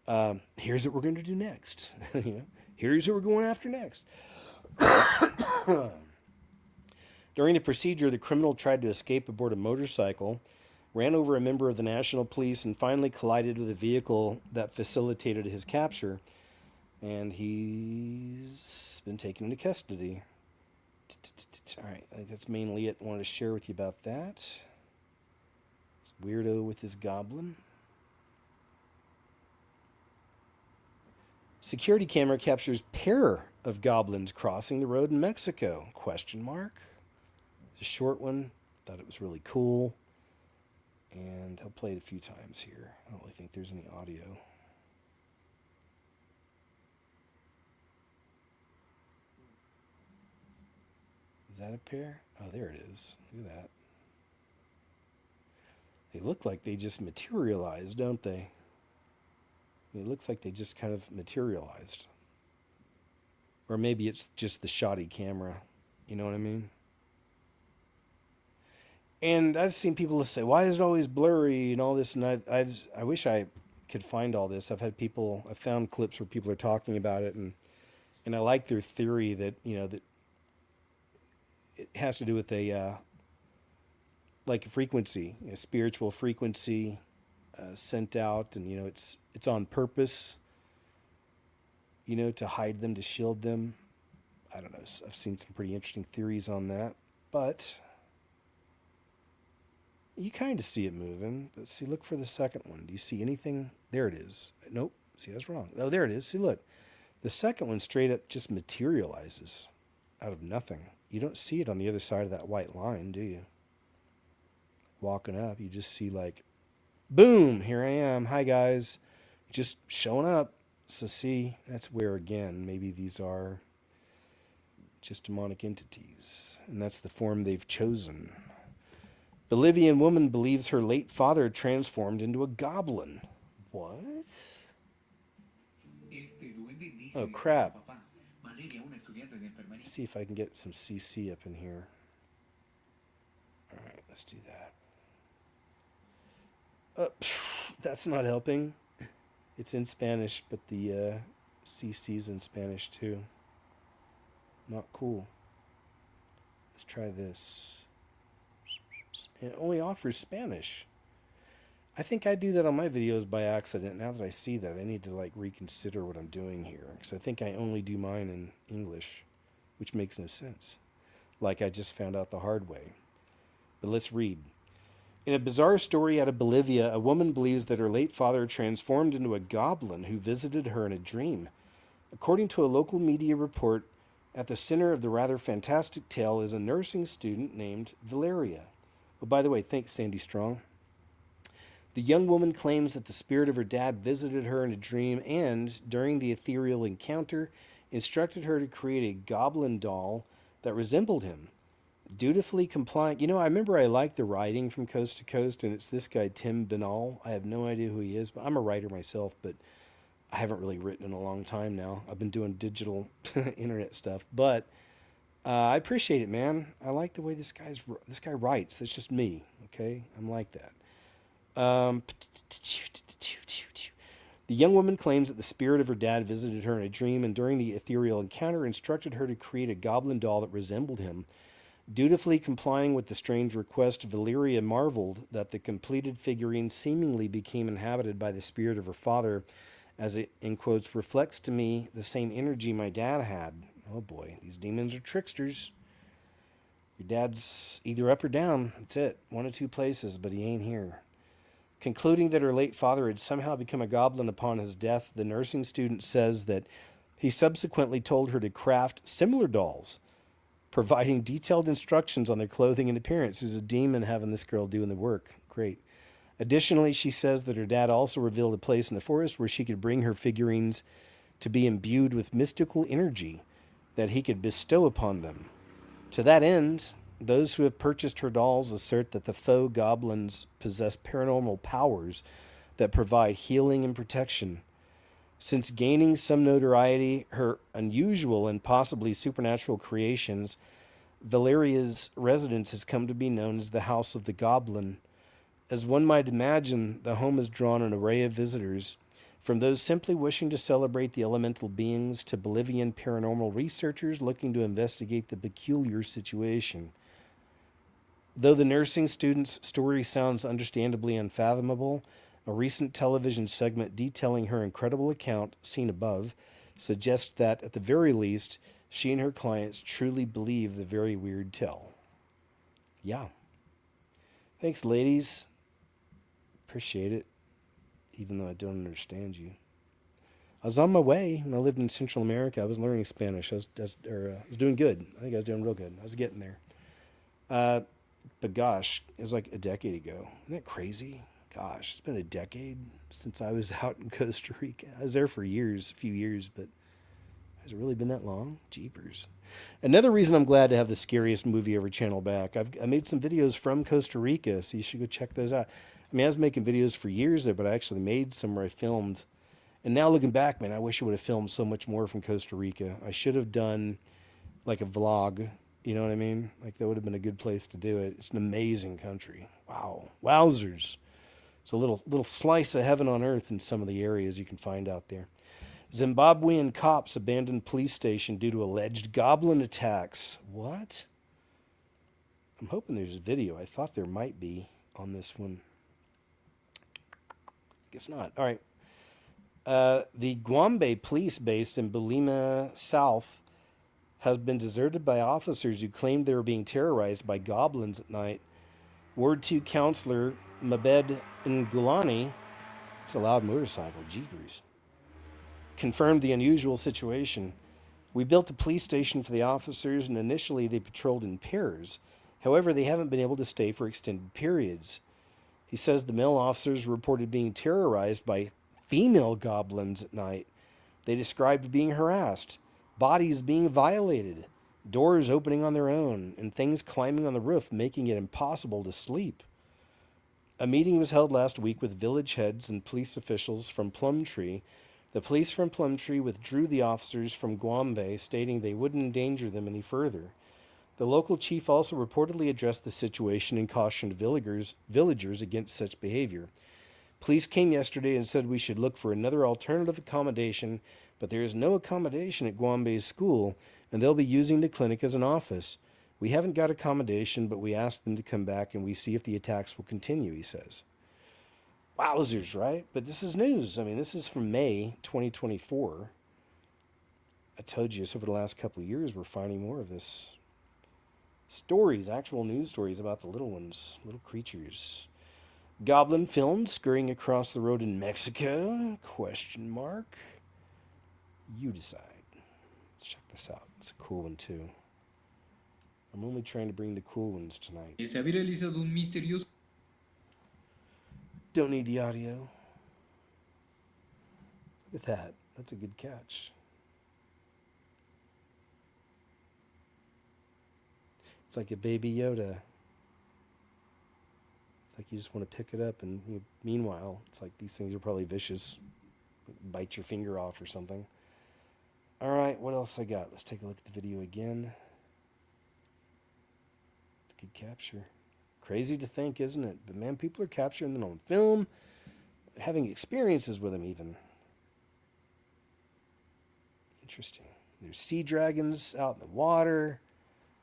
know, here's what we're going to do next. You know, here's what we're going after next. During the procedure, the criminal tried to escape aboard a motorcycle, ran over a member of the National Police, and finally collided with a vehicle that facilitated his capture. And he's been taken into custody. All right, I think that's mainly it I wanted to share with you about that. This weirdo with his goblin. Security camera captures pair of goblins crossing the road in Mexico? Question mark. It's a short one. Thought it was really cool. And I'll play it a few times here. I don't really think there's any audio. Is that a pair? Oh, there it is. Look at that. They look like they just materialized, don't they? It looks like they just kind of materialized. Or maybe it's just the shoddy camera. You know what I mean? And I've seen people say, why is it always blurry and all this? And I wish I could find all this. I've found clips where people are talking about it, and I like their theory that, you know, that it has to do with a like a frequency, a spiritual frequency sent out, and, you know, it's on purpose, you know, to hide them, to shield them. I don't know. I've seen some pretty interesting theories on that, but you kind of see it moving. But see, look for the second one. Do you see anything? There it is. Nope. See, that's wrong. Oh, there it is. See, look. The second one straight up just materializes out of nothing. You don't see it on the other side of that white line, do you? Walking up, you just see, like, Boom, here I am. Hi, guys. Just showing up. So see, that's where, again, maybe these are just demonic entities. And that's the form they've chosen. Bolivian woman believes her late father transformed into a goblin. What? Oh, crap. Let's see if I can get some CC up in here. All right, let's do that. That's not helping. It's in Spanish, but the CC's in Spanish too. Not cool. Let's try this. It only offers Spanish. I think I do that on my videos by accident. Now that I see that, I need to like reconsider what I'm doing here, because I think I only do mine in English, which makes no sense. Like I just found out the hard way. But let's read. In a bizarre story out of Bolivia, a woman believes that her late father transformed into a goblin who visited her in a dream. According to a local media report, at the center of the rather fantastic tale is a nursing student named Valeria. Oh, by the way, thanks, Sandy Strong. The young woman claims that the spirit of her dad visited her in a dream and, during the ethereal encounter, instructed her to create a goblin doll that resembled him. Dutifully complying. You know, I remember I liked the writing from Coast to Coast, and it's this guy, Tim Benall. I have no idea who he is, but I'm a writer myself, but I haven't really written in a long time now. I've been doing digital internet stuff, but I appreciate it, man. I like the way this guy writes. That's just me, okay? I'm like that. The young woman claims that the spirit of her dad visited her in a dream and during the ethereal encounter instructed her to create a goblin doll that resembled him. Dutifully complying with the strange request, Valeria marveled that the completed figurine seemingly became inhabited by the spirit of her father, as it, in quotes, reflects to me the same energy my dad had. Oh boy, these demons are tricksters. Your dad's either up or down. That's it. One of two places, but he ain't here. Concluding that her late father had somehow become a goblin upon his death, the nursing student says that he subsequently told her to craft similar dolls, providing detailed instructions on their clothing and appearance. There's a demon having this girl doing the work. Great. Additionally, she says that her dad also revealed a place in the forest where she could bring her figurines to be imbued with mystical energy that he could bestow upon them. To that end, those who have purchased her dolls assert that the faux goblins possess paranormal powers that provide healing and protection. Since gaining some notoriety, her unusual and possibly supernatural creations, Valeria's residence has come to be known as the House of the Goblin. As one might imagine, the home has drawn an array of visitors, from those simply wishing to celebrate the elemental beings to Bolivian paranormal researchers looking to investigate the peculiar situation. Though the nursing student's story sounds understandably unfathomable, a recent television segment detailing her incredible account, seen above, suggests that, at the very least, she and her clients truly believe the very weird tale. Yeah. Thanks, ladies. Appreciate it, even though I don't understand you. I was on my way when I lived in Central America. I was learning Spanish. I was doing good. I think I was doing real good. I was getting there. But gosh, it was like a decade ago. Isn't that crazy? Gosh, it's been a decade since I was out in Costa Rica. I was there for years, a few years, but has it really been that long? Jeepers. Another reason I'm glad to have the Scariest Movie Ever channel back. I made some videos from Costa Rica, so you should go check those out. I mean, I was making videos for years there, but I actually made some where I filmed. And now looking back, man, I wish I would have filmed so much more from Costa Rica. I should have done like a vlog. You know what I mean? Like that would have been a good place to do it. It's an amazing country. Wow. Wowzers. It's a little slice of heaven on earth in some of the areas you can find out there. Zimbabwean cops abandoned police station due to alleged goblin attacks. What? I'm hoping there's a video. I thought there might be on this one. Guess not. All right. The Guambe police base in Bolima South has been deserted by officers who claimed they were being terrorized by goblins at night. Ward 2 counselor Mabed Ngulani, it's a loud motorcycle, jeepers, confirmed the unusual situation. We built a police station for the officers, and initially they patrolled in pairs. However, they haven't been able to stay for extended periods. He says the male officers reported being terrorized by female goblins at night. They described being harassed, bodies being violated, doors opening on their own, and things climbing on the roof, making it impossible to sleep. A meeting was held last week with village heads and police officials from Plumtree. The police from Plumtree withdrew the officers from Duendes, stating they wouldn't endanger them any further. The local chief also reportedly addressed the situation and cautioned villagers against such behavior. Police came yesterday and said we should look for another alternative accommodation, but there is no accommodation at Duendes school, and they'll be using the clinic as an office. We haven't got accommodation, but we asked them to come back and we see if the attacks will continue, he says. Wowzers, right? But this is news. I mean, this is from May 2024. I told you, so over the last couple of years, we're finding more of this. Stories, actual news stories about the little ones, little creatures. Goblin filmed scurrying across the road in Mexico? Question mark. You decide. Let's check this out. It's a cool one too. I'm only trying to bring the cool ones tonight. Se ha viralizado un misterioso. Don't need the audio. Look at that. That's a good catch. It's like a baby Yoda. It's like you just want to pick it up, and meanwhile, it's like these things are probably vicious. Bite your finger off or something. All right, what else I got? Let's take a look at the video again. It's a good capture. Crazy to think, isn't it? But man, people are capturing them on film, having experiences with them even. Interesting. There's sea dragons out in the water.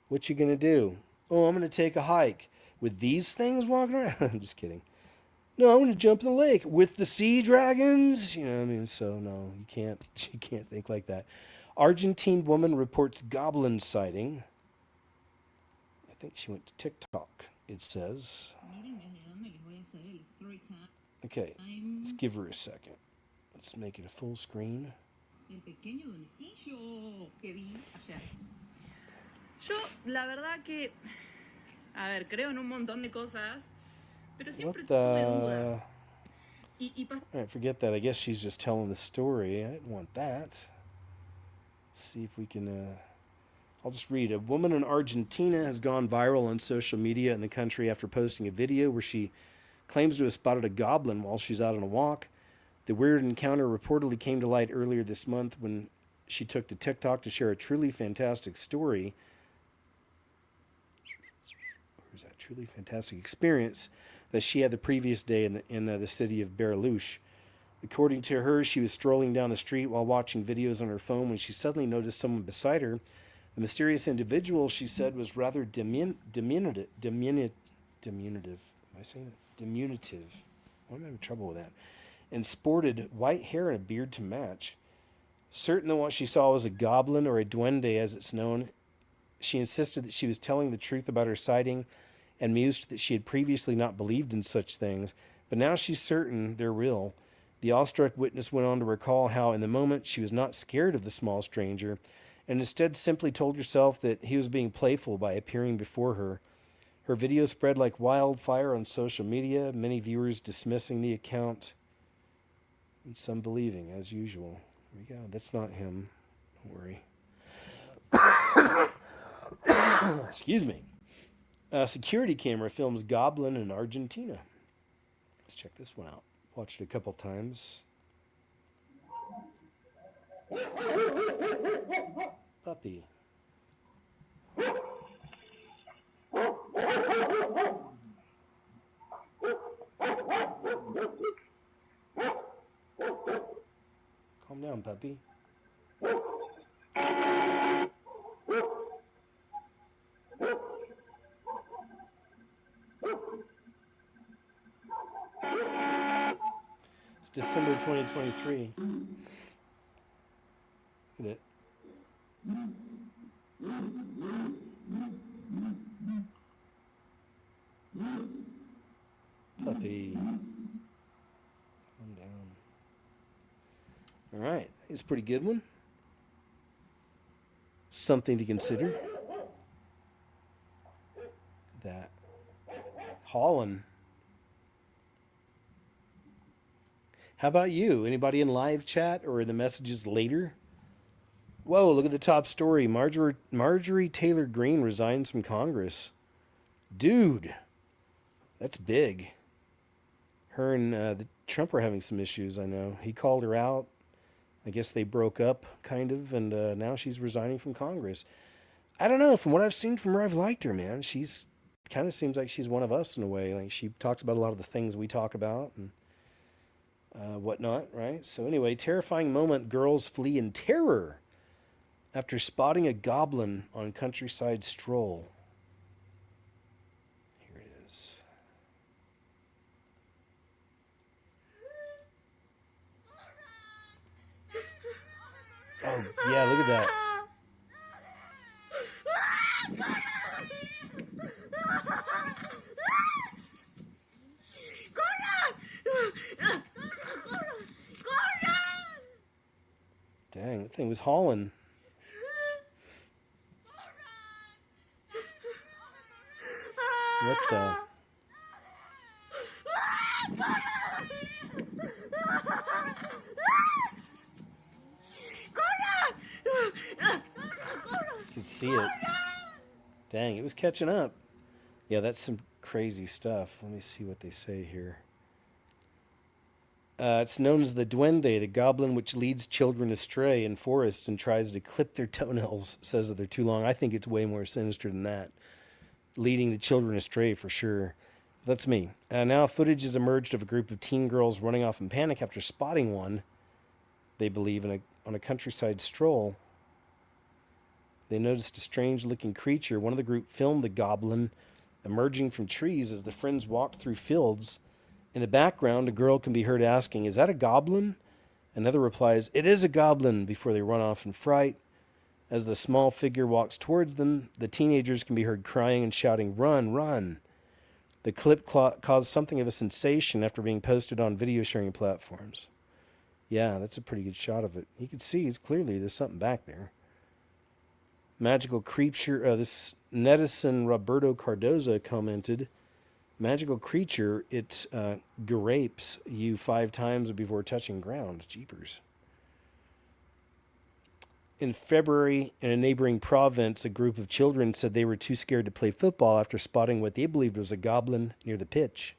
What you gonna do? Oh, I'm gonna take a hike with these things walking around. I'm just kidding. No, I'm gonna jump in the lake with the sea dragons. You know what I mean? So no, you can't think like that. Argentine woman reports goblin sighting. I think she went to TikTok, it says. Okay, let's give her a second. Let's make it a full screen. Yo, la verdad que, a ver, creo en un montón de cosas, pero siempre tuve dudas. All right, forget that. I guess she's just telling the story. I didn't want that. Let's see if we can... I'll just read. A woman in Argentina has gone viral on social media in the country after posting a video where she claims to have spotted a goblin while she's out on a walk. The weird encounter reportedly came to light earlier this month when she took to TikTok to share a truly fantastic story. Where's that? Truly fantastic experience that she had the previous day in the city of Bariloche. According to her, she was strolling down the street while watching videos on her phone when she suddenly noticed someone beside her. The mysterious individual, she said, was rather diminutive. Am I saying that? Diminutive. I'm having trouble with that. And sported white hair and a beard to match. Certain that what she saw was a goblin, or a duende as it's known, she insisted that she was telling the truth about her sighting and mused that she had previously not believed in such things, but now she's certain they're real. The awestruck witness went on to recall how in the moment she was not scared of the small stranger, and instead simply told herself that he was being playful by appearing before her. Her video spread like wildfire on social media, many viewers dismissing the account, and some believing, as usual. Here we go. That's not him. Don't worry. Excuse me. A security camera films goblin in Argentina. Let's check this one out. Watched it a couple times. Puppy. Calm down, puppy. It's December 2023. Look at it. Puppy. Calm down. All right. It's a pretty good one. Something to consider. Look at that. Holland. How about you? Anybody in live chat or in the messages later? Whoa, look at the top story. Marjorie Taylor Greene resigns from Congress. Dude, that's big. Her and the Trump are having some issues, I know. He called her out. I guess they broke up, kind of, and now she's resigning from Congress. I don't know. From what I've seen from her, I've liked her, man. She's kind of seems like she's one of us in a way. Like, she talks about a lot of the things we talk about and whatnot, right? So anyway, terrifying moment. Girls flee in terror after spotting a goblin on countryside stroll. Here it is. Oh, yeah, look at that. Dang, that thing was hauling. What the? You can see it. Dang, it was catching up. Yeah, that's some crazy stuff. Let me see what they say here. It's known as the Duende, the goblin which leads children astray in forests and tries to clip their toenails, says that they're too long. I think it's way more sinister than that. Leading the children astray for sure. That's me. Now footage has emerged of a group of teen girls running off in panic after spotting one, they believe, on a countryside stroll. They noticed a strange-looking creature. One of the group filmed the goblin emerging from trees as the friends walked through fields. In the background, a girl can be heard asking, "Is that a goblin?" Another replies, "It is a goblin," before they run off in fright. As the small figure walks towards them, the teenagers can be heard crying and shouting, "Run, run." The clip caused something of a sensation after being posted on video sharing platforms. Yeah, that's a pretty good shot of it. You can see it's clearly there's something back there. Magical creature, this netizen Roberto Cardoza commented, "Magical creature, it garapes you 5 times before touching ground." Jeepers. In February, in a neighboring province, a group of children said they were too scared to play football after spotting what they believed was a goblin near the pitch.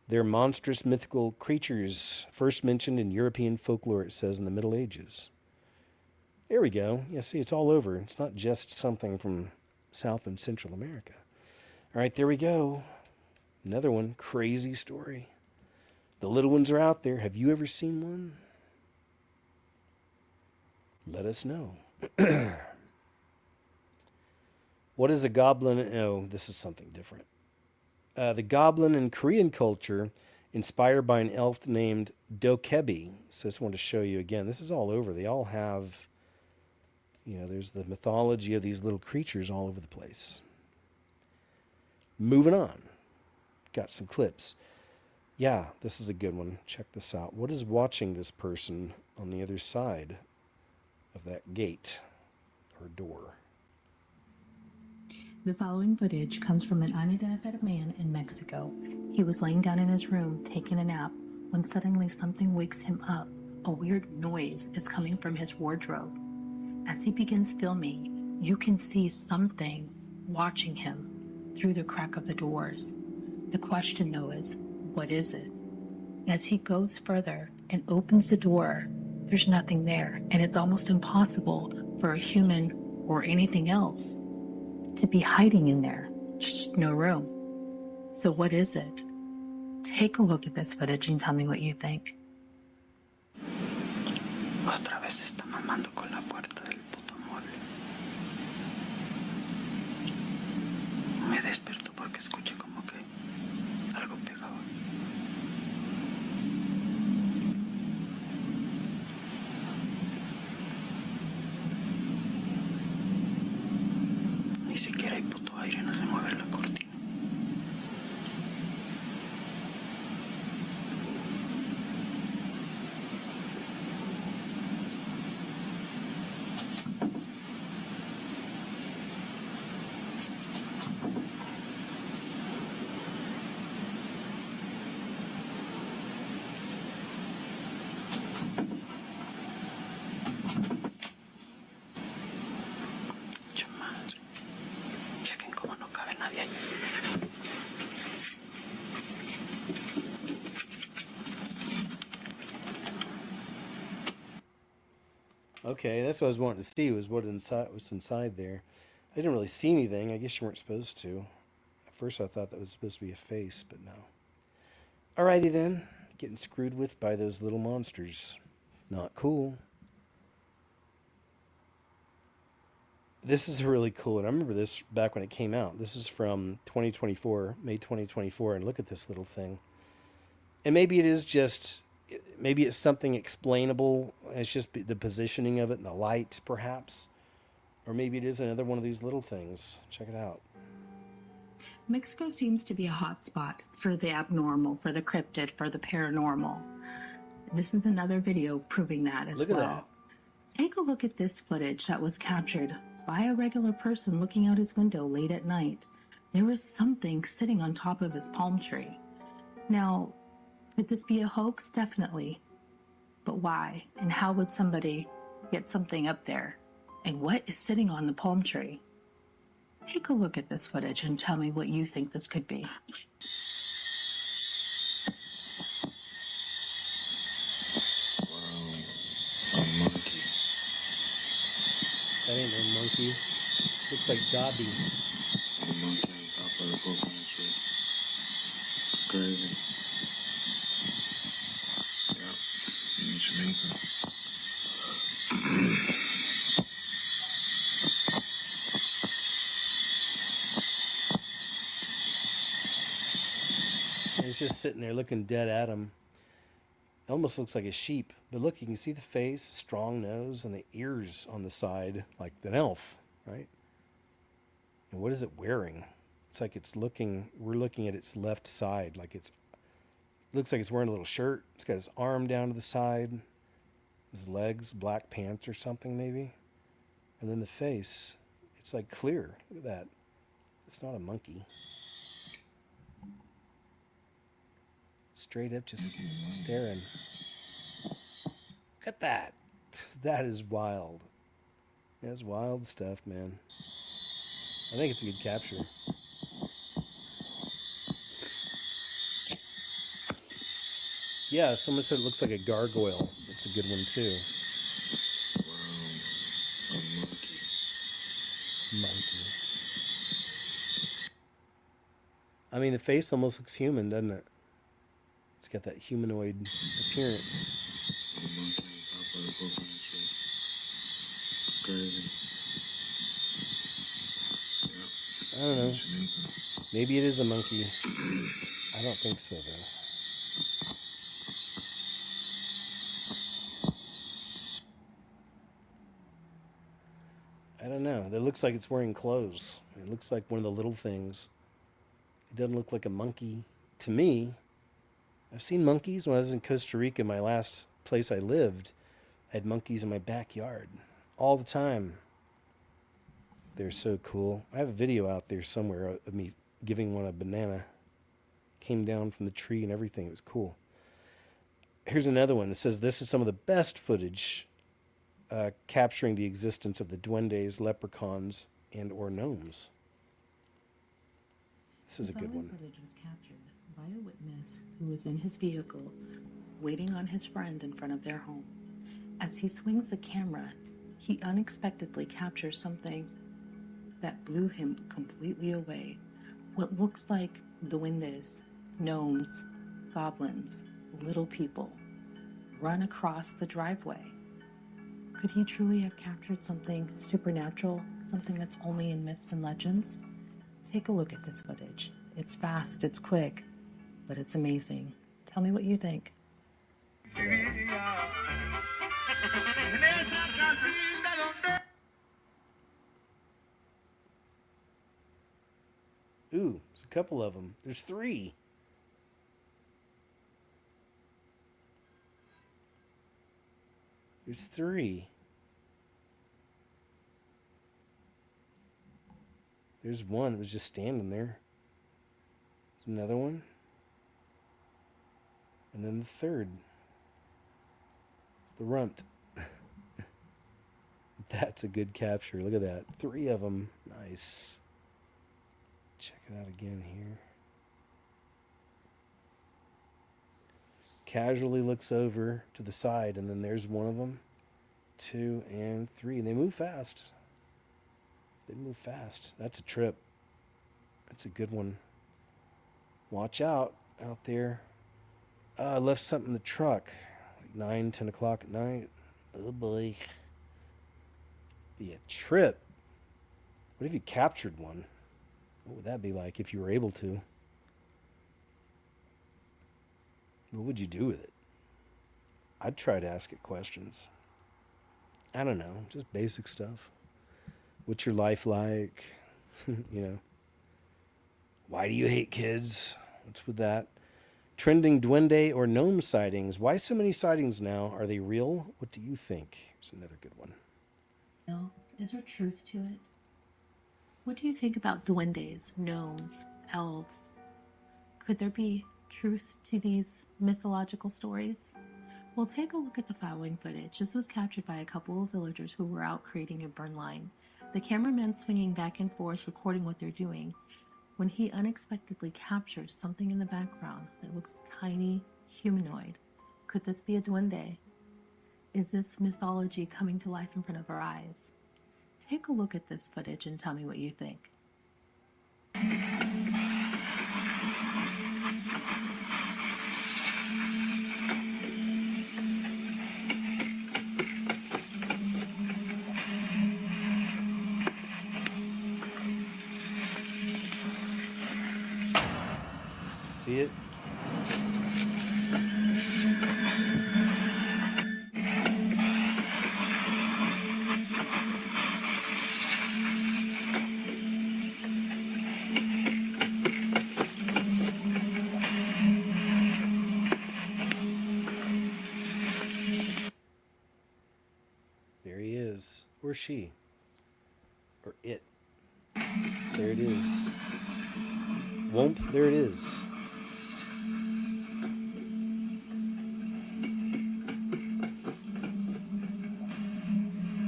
They're monstrous mythical creatures, first mentioned in European folklore, it says, in the Middle Ages. There we go. Yeah, see, it's all over. It's not just something from South and Central America. All right, there we go. Another one. Crazy story. The little ones are out there. Have you ever seen one? Let us know. What is a goblin? Oh, this is something different. The goblin in Korean culture, inspired by an elf named Dokebi. So I just want to show you again. This is all over. They all have, there's the mythology of these little creatures all over the place. Moving on. Got some clips. Yeah, this is a good one. Check this out. What is watching this person on the other side of that gate or door? The following footage comes from an unidentified man in Mexico. He was laying down in his room taking a nap when suddenly something wakes him up. A weird noise is coming from his wardrobe. As he begins filming, you can see something watching him through the crack of the doors. The question, though, is, what is it? As he goes further and opens the door, there's nothing there, and it's almost impossible for a human or anything else to be hiding in there. Just no room. So what is it? Take a look at this footage and tell me what you think. Otra vez está mamando con la puerta del puto mueble. Me desperto porque escuché como que algo pegaba. Ni siquiera hay puto aire, no se mueve la cortina. Okay, that's what I was wanting to see, was what was inside there. I didn't really see anything. I guess you weren't supposed to. At first I thought that was supposed to be a face, but no. Alrighty then. Getting screwed with by those little monsters. Not cool. This is really cool, and I remember this back when it came out. This is from 2024, May 2024, and look at this little thing. And maybe it is just, maybe it's something explainable. It's just the positioning of it and the light, perhaps. Or maybe it is another one of these little things. Check it out. Mexico seems to be a hot spot for the abnormal, for the cryptid, for the paranormal. This is another video proving that as well. Look at that. Take a look at this footage that was captured by a regular person looking out his window late at night. There was something sitting on top of his palm tree. Now, could this be a hoax? Definitely. But why? And how would somebody get something up there? And what is sitting on the palm tree? Take a look at this footage and tell me what you think this could be. A monkey. That ain't no monkey. Looks like Dobby. A monkey on top of the coconut tree. It's crazy. Yep. In Jamaica. And it's just sitting there looking dead at him. It almost looks like a sheep. But look, you can see the face, strong nose, and the ears on the side, like an elf, right? And what is it wearing? It's like it's looking, we're looking at its left side, like it's, looks like it's wearing a little shirt. It's got his arm down to the side, his legs, black pants or something maybe. And then the face, it's like clear. Look at that. It's not a monkey. Straight up just staring. Look at that. That is wild. That's wild stuff, man. I think it's a good capture. Yeah, someone said it looks like a gargoyle. That's a good one too. Wow. A monkey. Monkey. I mean, the face almost looks human, doesn't it? It's got that humanoid appearance. A monkey on top of the coconut tree. It's crazy. Yep. I don't know. In Jamaica. Maybe it is a monkey. I don't think so, though. I don't know. It looks like it's wearing clothes. It looks like one of the little things. It doesn't look like a monkey to me. I've seen monkeys when I was in Costa Rica, my last place I lived. I had monkeys in my backyard all the time. They're so cool. I have a video out there somewhere of me giving one a banana. Came down from the tree and everything. It was cool. Here's another one that says this is some of the best footage capturing the existence of the duendes, leprechauns, and or gnomes. This is a good one. Footage was captured by a witness who was in his vehicle waiting on his friend in front of their home. As he swings the camera, he unexpectedly captures something that blew him completely away. What looks like duendes, gnomes, goblins, little people run across the driveway. Could he truly have captured something supernatural, something that's only in myths and legends? Take a look at this footage. It's fast, it's quick, but it's amazing. Tell me what you think. Ooh, there's a couple of them. There's 3. There's 3. There's one that was just standing there. There's another one. And then the third. The runt. That's a good capture. Look at that. 3 of them. Nice. Check it out again here. Casually looks over to the side, and then there's one of them, 2 and 3. And they move fast. They move fast. That's a trip. That's a good one. Watch out there. I left something in the truck. Like 9, 10 o'clock at night. Oh boy. Be a trip. What if you captured one? What would that be like if you were able to? What would you do with it? I'd try to ask it questions. I don't know, just basic stuff. What's your life like? You know. Why do you hate kids? What's with that? Trending duende or gnome sightings. Why so many sightings now? Are they real? What do you think? Here's another good one. No, is there truth to it? What do you think about duendes, gnomes, elves? Could there be truth to these mythological stories? Well, take a look at the following footage. This was captured by a couple of villagers who were out creating a burn line. The cameraman swinging back and forth, recording what they're doing, when he unexpectedly captures something in the background that looks tiny, humanoid. Could this be a duende? Is this mythology coming to life in front of our eyes? Take a look at this footage and tell me what you think. See it? There he is. Or she. Or it. There it is. Womp, there it is.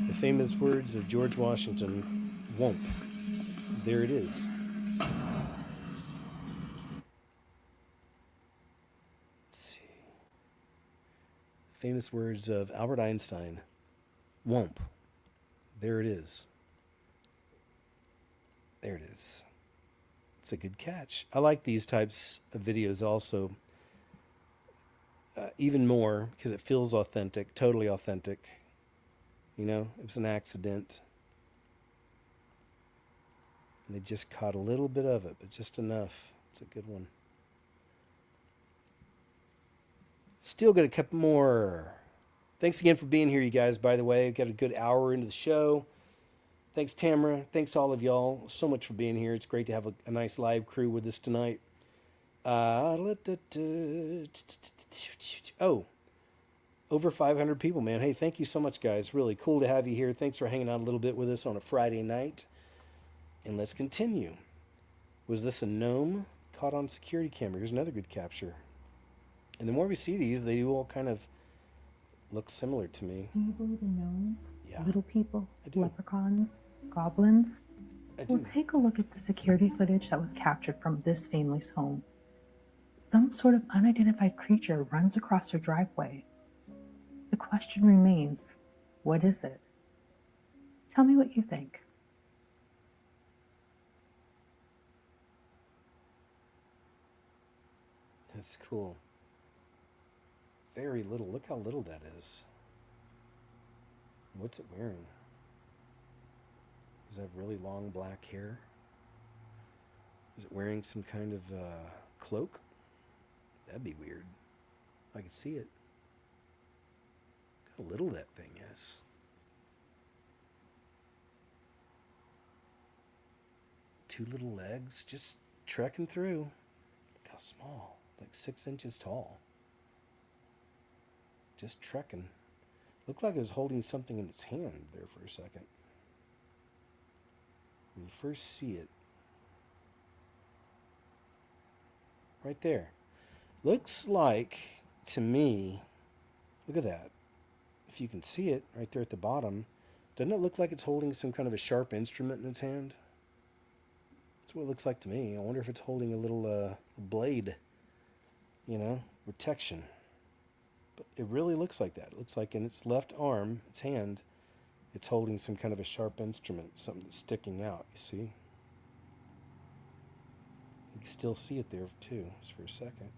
The famous words of George Washington, womp. There it is. Let's see. The famous words of Albert Einstein, womp. There it is. There it is. It's a good catch. I like these types of videos also even more because it feels authentic, totally authentic. You know, it was an accident. And they just caught a little bit of it, but just enough. It's a good one. Still got a couple more. Thanks again for being here, you guys, by the way. We've got a good hour into the show. Thanks, Tamara. Thanks, all of y'all, so much for being here. It's great to have a nice live crew with us tonight. Over 500 people, man. Hey, thank you so much, guys. Really cool to have you here. Thanks for hanging out a little bit with us on a Friday night. And let's continue. Was this a gnome caught on security camera? Here's another good capture. And the more we see these, they do all kind of look similar to me. Do you believe in gnomes? Yeah. Little people? Leprechauns? Goblins? Well, take a look at the security footage that was captured from this family's home. Some sort of unidentified creature runs across their driveway. The question remains, what is it? Tell me what you think. That's cool. Very little. Look how little that is. What's it wearing? Does it have really long black hair? Is it wearing some kind of cloak? That'd be weird. I could see it. Look how little that thing is. Two little legs just trekking through. Look how small. Like 6 inches tall. Just trekking. Looked like it was holding something in its hand there for a second. When you first see it. Right there. Looks like, to me, look at that. If you can see it right there at the bottom, doesn't it look like it's holding some kind of a sharp instrument in its hand? That's what it looks like to me. I wonder if it's holding a little blade, you know, protection. But it really looks like that. It looks like in its left arm, its hand, it's holding some kind of a sharp instrument, something that's sticking out, you see? You can still see it there too, just for a second.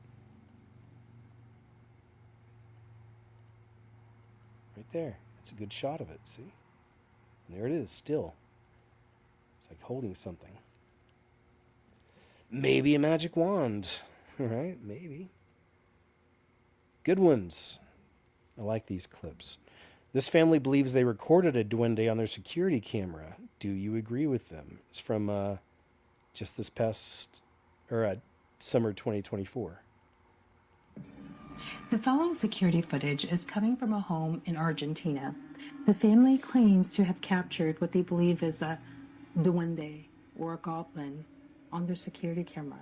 Right there. It's a good shot of it, see? And there it is, still. It's like holding something. Maybe a magic wand, right? Maybe. Good ones. I like these clips. This family believes they recorded a duende on their security camera. Do you agree with them? It's from just this past, summer 2024. The following security footage is coming from a home in Argentina. The family claims to have captured what they believe is a duende, or a goblin, on their security camera.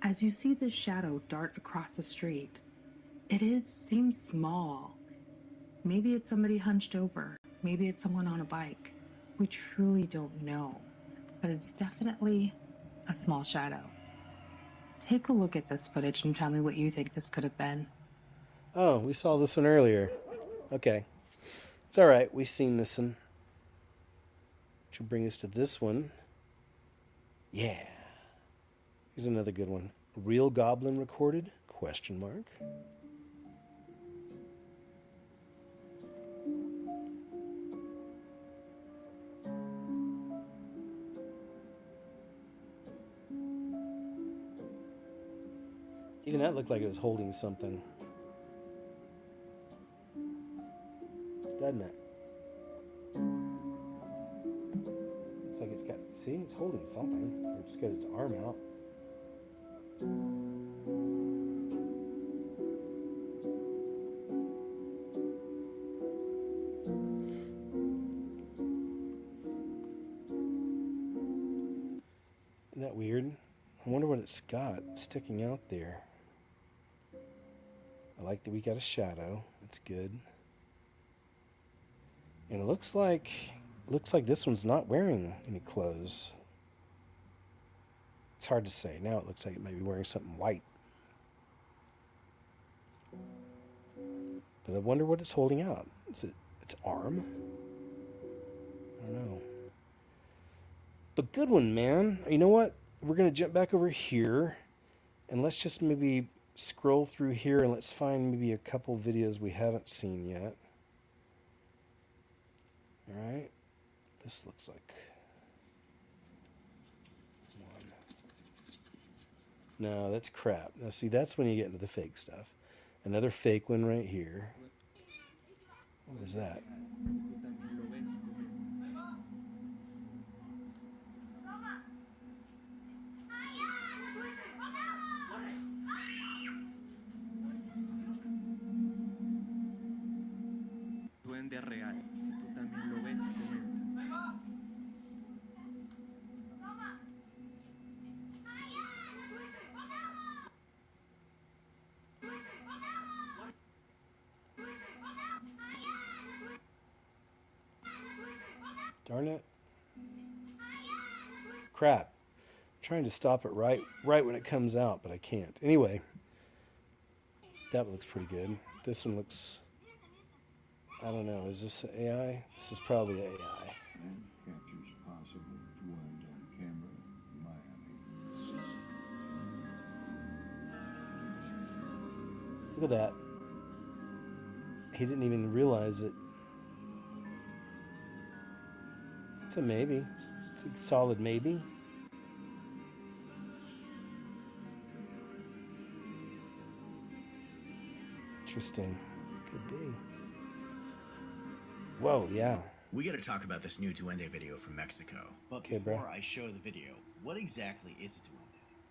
As you see this shadow dart across the street, it seems small. Maybe it's somebody hunched over. Maybe it's someone on a bike. We truly don't know. But it's definitely a small shadow. Take a look at this footage and tell me what you think this could have been. Oh, we saw this one earlier. Okay. It's alright, we've seen this one. Which will bring us to this one. Yeah. Here's another good one. Real goblin recorded? Question mark. Even that looked like it was holding something. Doesn't it? Looks like it's got, see, it's holding something. It's got its arm out. Isn't that weird? I wonder what it's got sticking out there. I like that we got a shadow. That's good. And it looks like this one's not wearing any clothes. It's hard to say. Now it looks like it might be wearing something white. But I wonder what it's holding out. Is it its arm? I don't know. But good one, man. You know what? We're going to jump back over here. And let's just maybe scroll through here and let's find maybe a couple videos we haven't seen yet. Alright. This looks like one. No, that's crap. Now see, that's when you get into the fake stuff. Another fake one right here. What is that? Duende real. Si tú también lo ves, comenta. Darn it. Crap. I'm trying to stop it right when it comes out, but I can't. Anyway, that looks pretty good. This one looks, I don't know, is this AI? This is probably AI. And captures possible duende on camera in Miami. Look at that. He didn't even realize it. It's a maybe. It's a solid maybe. Interesting. Could be. Whoa, yeah. We gotta talk about this new Duende video from Mexico. But Okay, before bro. I show the video, what exactly is a Duende?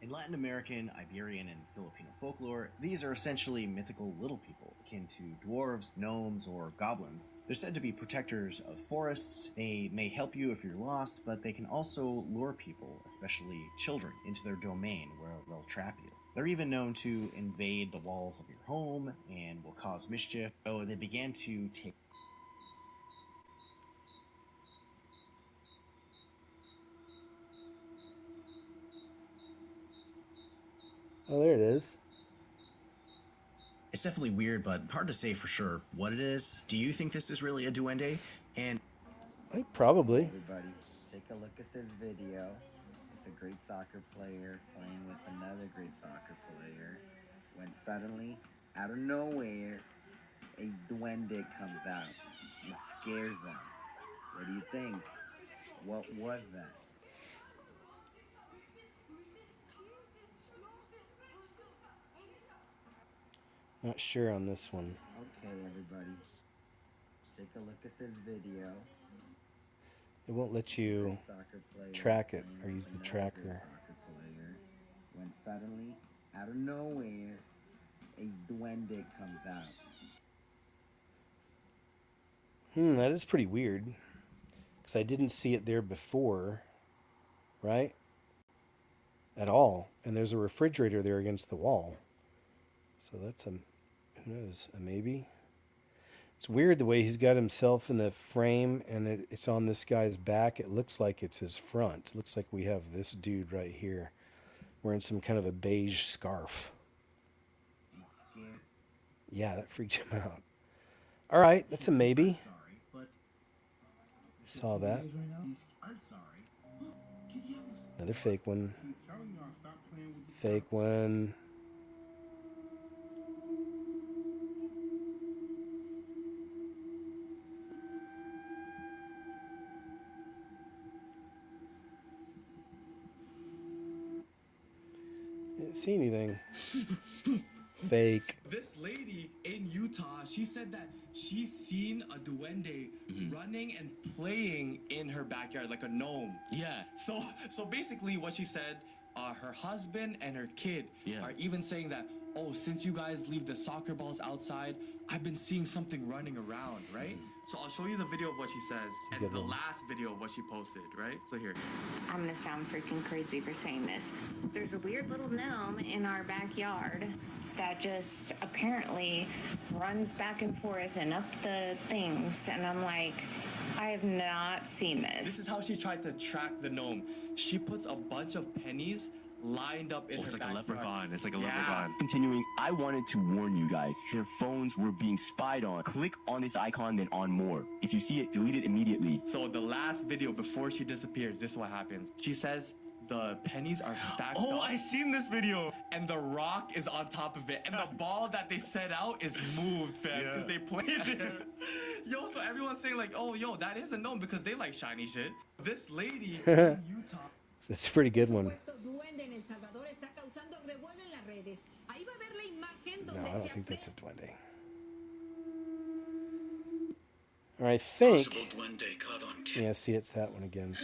In Latin American, Iberian, and Filipino folklore, these are essentially mythical little people, akin to dwarves, gnomes, or goblins. They're said to be protectors of forests. They may help you if you're lost, but they can also lure people, especially children, into their domain where they'll trap you. They're even known to invade the walls of your home and will cause mischief, so they began to take Oh, there it is. It's definitely weird, but hard to say for sure what it is. Do you think this is really a duende? And Probably. Everybody, take a look at this video. It's a great soccer player playing with another great soccer player when suddenly, out of nowhere, a duende comes out and scares them. What do you think? What was that? Not sure on this one. Okay, everybody, take a look at this video. It won't let you track it or use the tracker. When suddenly, out of nowhere, a duende comes out. That is pretty weird. Because I didn't see it there before, right? At all. And there's a refrigerator there against the wall. So that's who knows, a maybe? It's weird the way he's got himself in the frame and it's on this guy's back. It looks like it's his front. It looks like we have this dude right here wearing some kind of a beige scarf. Yeah, that freaked him out. All right, that's a maybe. Saw that. I'm sorry. Another fake one. Fake one. Didn't see anything. Fake. This lady in Utah, she said that she's seen a duende running and playing in her backyard like a gnome. Yeah. So basically what she said, her husband and her kid are even saying that, oh, since you guys leave the soccer balls outside, I've been seeing something running around, right? So I'll show you the video of what she says and the last video of what she posted, right? So here. I'm gonna sound freaking crazy for saying this. There's a weird little gnome in our backyard that just apparently runs back and forth and up the things, and I'm like, I have not seen this. This is how she tried to track the gnome. She puts a bunch of pennies lined up in her backyard. It's like a leprechaun. It's like a leprechaun. Continuing, I wanted to warn you guys. Your phones were being spied on. Click on this icon, then on more. If you see it, delete it immediately. So the last video before she disappears, this is what happens. She says the pennies are stacked up. I seen this video. And the rock is on top of it. And the ball that they set out is moved, fam, because they played it. Yo, so everyone's saying like, oh, yo, that is a gnome because they like shiny shit. This lady in Utah. It's a pretty good one. No, I don't think that's a duende. Or I think. Yeah, see, it's that one again.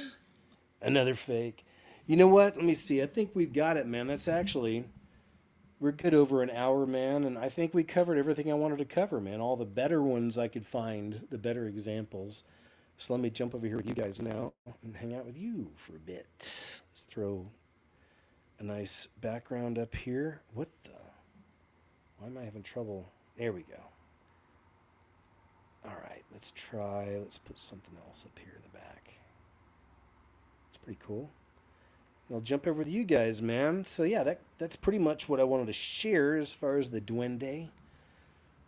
Another fake. You know what? Let me see. I think we've got it, man. That's actually. We're good over an hour, man. And I think we covered everything I wanted to cover, man. All the better ones I could find, the better examples. So let me jump over here with you guys now and hang out with you for a bit. Let's throw a nice background up here. What the? Why am I having trouble? There we go. All right, let's put something else up here in the back. It's pretty cool. I'll jump over to you guys, man. So yeah, that's pretty much what I wanted to share as far as the duende,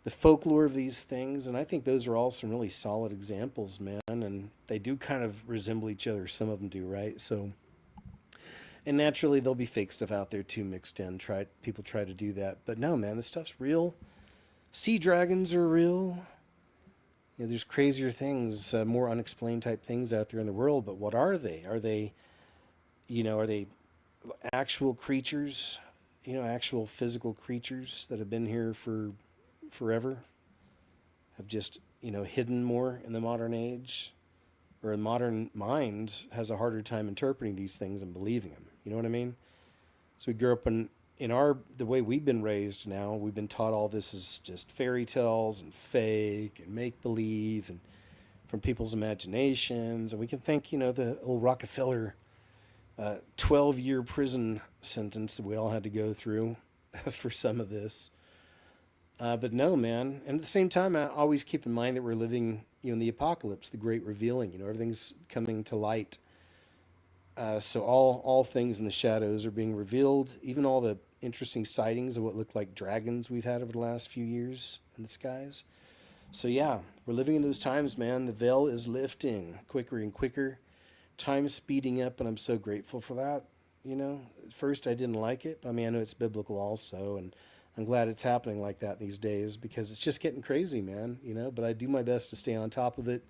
the folklore of these things, and I think those are all some really solid examples, man, and they do kind of resemble each other. Some of them do, right? So, and naturally there'll be fake stuff out there too mixed in. People try to do that, but no, man, this stuff's real. Sea dragons are real. You know, there's crazier things, more unexplained type things out there in the world, but what are they? Are they actual creatures, actual physical creatures that have been here for forever, have just, hidden more in the modern age, or a modern mind has a harder time interpreting these things and believing them. You know what I mean? So we grew up the way we've been raised now, we've been taught all this is just fairy tales and fake and make-believe and from people's imaginations. And we can think, the old Rockefeller 12-year prison sentence that we all had to go through for some of this. But no, man. And at the same time, I always keep in mind that we're living, in the apocalypse, the great revealing. Everything's coming to light. So all things in the shadows are being revealed, even all the interesting sightings of what looked like dragons we've had over the last few years in the skies. So yeah, we're living in those times, man. The veil is lifting quicker and quicker. Time's speeding up, and I'm so grateful for that. At first I didn't like it, but I mean, I know it's biblical also, and I'm glad it's happening like that these days because it's just getting crazy, man. But I do my best to stay on top of it.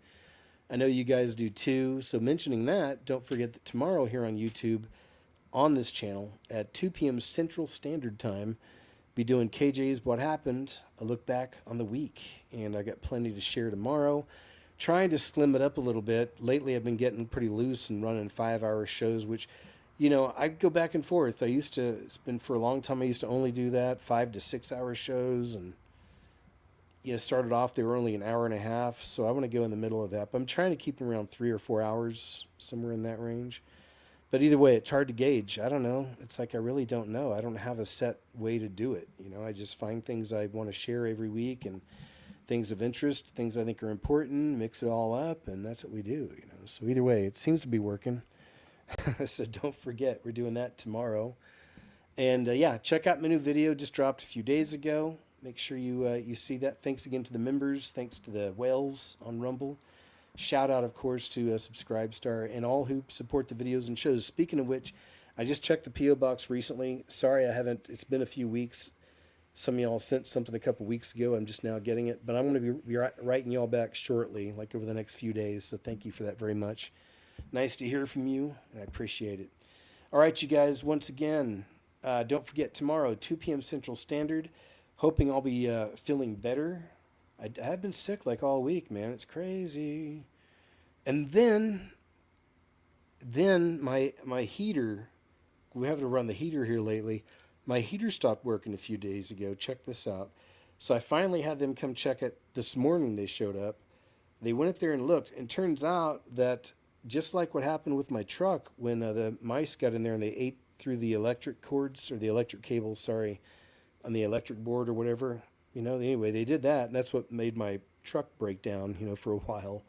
I know you guys do too. So mentioning that, don't forget that tomorrow here on YouTube, on this channel at 2 p.m. Central Standard Time, be doing KJ's What Happened, a look back on the week. And I got plenty to share tomorrow. Trying to slim it up a little bit. Lately I've been getting pretty loose and running 5-hour shows, which, I go back and forth. It's been for a long time, I used to only do that, 5 to 6 hour shows. And, started off, they were only an hour and a half. So I want to go in the middle of that. But I'm trying to keep them around 3 or 4 hours, somewhere in that range. But either way, it's hard to gauge. I don't know. It's like I really don't know. I don't have a set way to do it. I just find things I want to share every week and things of interest, things I think are important, mix it all up, and that's what we do. So either way, it seems to be working. So don't forget, we're doing that tomorrow. And yeah, check out my new video, just dropped a few days ago. Make sure you see that. Thanks again to the members. Thanks to the whales on Rumble. Shout out, of course, to Subscribestar and all who support the videos and shows. Speaking of which, I just checked the P.O. Box recently. Sorry I haven't. It's been a few weeks. Some of y'all sent something a couple weeks ago. I'm just now getting it. But I'm going to be writing y'all back shortly, like over the next few days. So thank you for that very much. Nice to hear from you, and I appreciate it. All right, you guys, once again, don't forget tomorrow, 2 p.m. Central Standard. Hoping I'll be feeling better. I have been sick like all week, man. It's crazy. And then my heater, we have to run the heater here lately. My heater stopped working a few days ago. Check this out. So I finally had them come check it this morning. They showed up. They went up there and looked, and turns out that just like what happened with my truck when the mice got in there and they ate through the electric cords or the electric cables, sorry, on the electric board or whatever. Anyway, they did that, and that's what made my truck break down, for a while.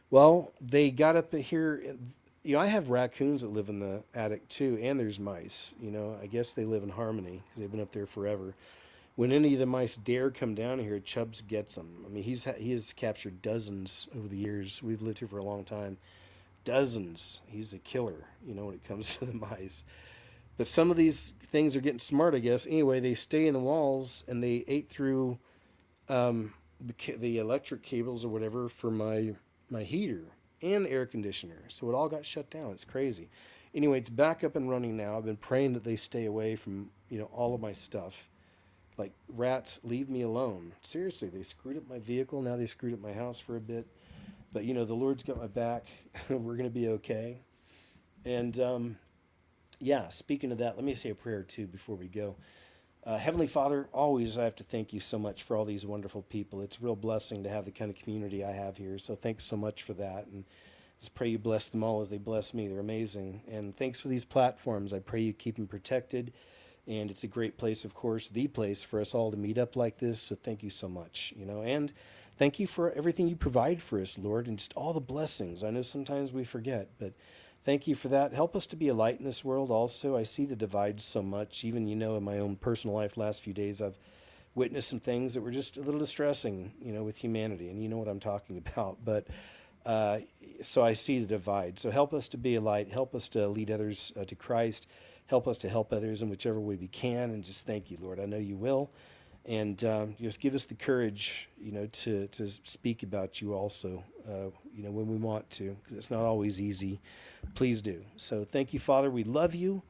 Well, they got up here. I have raccoons that live in the attic too, and there's mice. I guess they live in harmony because they've been up there forever. When any of the mice dare come down here, Chubbs gets them. I mean, he has captured dozens over the years. We've lived here for a long time. Dozens. He's a killer, when it comes to the mice. But some of these things are getting smart, I guess. Anyway, they stay in the walls, and they ate through the electric cables or whatever for my heater and air conditioner. So it all got shut down. It's crazy. Anyway, it's back up and running now. I've been praying that they stay away from, all of my stuff. Like, rats, leave me alone. Seriously, they screwed up my vehicle. Now they screwed up my house for a bit. But, the Lord's got my back. We're going to be okay. And, yeah, speaking of that, let me say a prayer too before we go. Heavenly Father, always I have to thank you so much for all these wonderful people. It's a real blessing to have the kind of community I have here. So thanks so much for that. And just pray you bless them all as they bless me. They're amazing. And thanks for these platforms. I pray you keep them protected. And it's a great place, of course, the place for us all to meet up like this. So thank you so much, and thank you for everything you provide for us, Lord, and just all the blessings. I know sometimes we forget, but thank you for that. Help us to be a light in this world also. I see the divide so much. Even, in my own personal life last few days, I've witnessed some things that were just a little distressing, with humanity. And you know what I'm talking about. But so I see the divide. So help us to be a light. Help us to lead others to Christ. Help us to help others in whichever way we can. And just thank you, Lord. I know you will. And just give us the courage, to speak about you also, when we want to, because it's not always easy. Please do. So thank you, Father. We love you.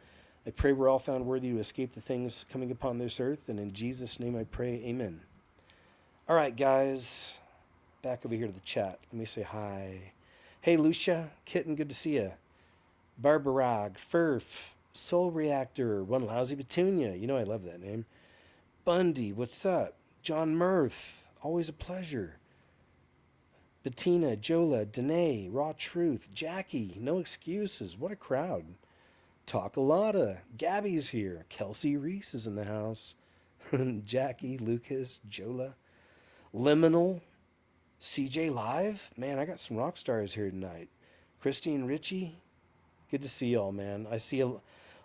I pray we're all found worthy to escape the things coming upon this earth. And in Jesus' name I pray, amen. All right, guys. Back over here to the chat. Let me say hi. Hey, Lucia. Kitten, good to see you. Barbarag, Furf, Soul Reactor, One Lousy Petunia. I love that name. Bundy, what's up? John Murph, always a pleasure. Bettina, Jola, Danae, Raw Truth, Jackie, no excuses. What a crowd. Talkalata, Gabby's here. Kelsey Reese is in the house. Jackie, Lucas, Jola, Liminal, CJ Live. Man, I got some rock stars here tonight. Christine Ritchie, Good to see y'all, man. I see a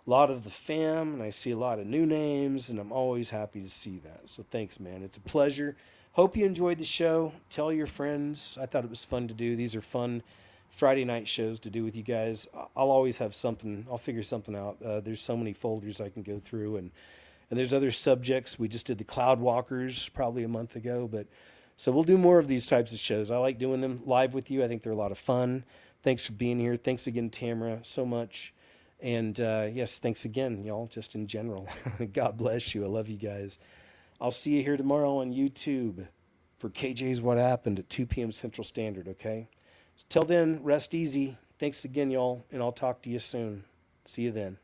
lot of the fam, and I see a lot of new names, and I'm always happy to see that. So thanks, man. It's a pleasure. Hope you enjoyed the show. Tell your friends. I thought it was fun to do. These are fun Friday night shows to do with you guys. I'll always have something. I'll figure something out. There's so many folders I can go through, and there's other subjects. We just did the Cloud Walkers probably a month ago, but so we'll do more of these types of shows. I like doing them live with you. I think they're a lot of fun. Thanks for being here. Thanks again, Tamara, so much. And yes, thanks again, y'all, just in general. God bless you. I love you guys. I'll see you here tomorrow on YouTube for KJ's What Happened at 2 p.m. Central Standard, okay? So till then, rest easy. Thanks again, y'all, and I'll talk to you soon. See you then.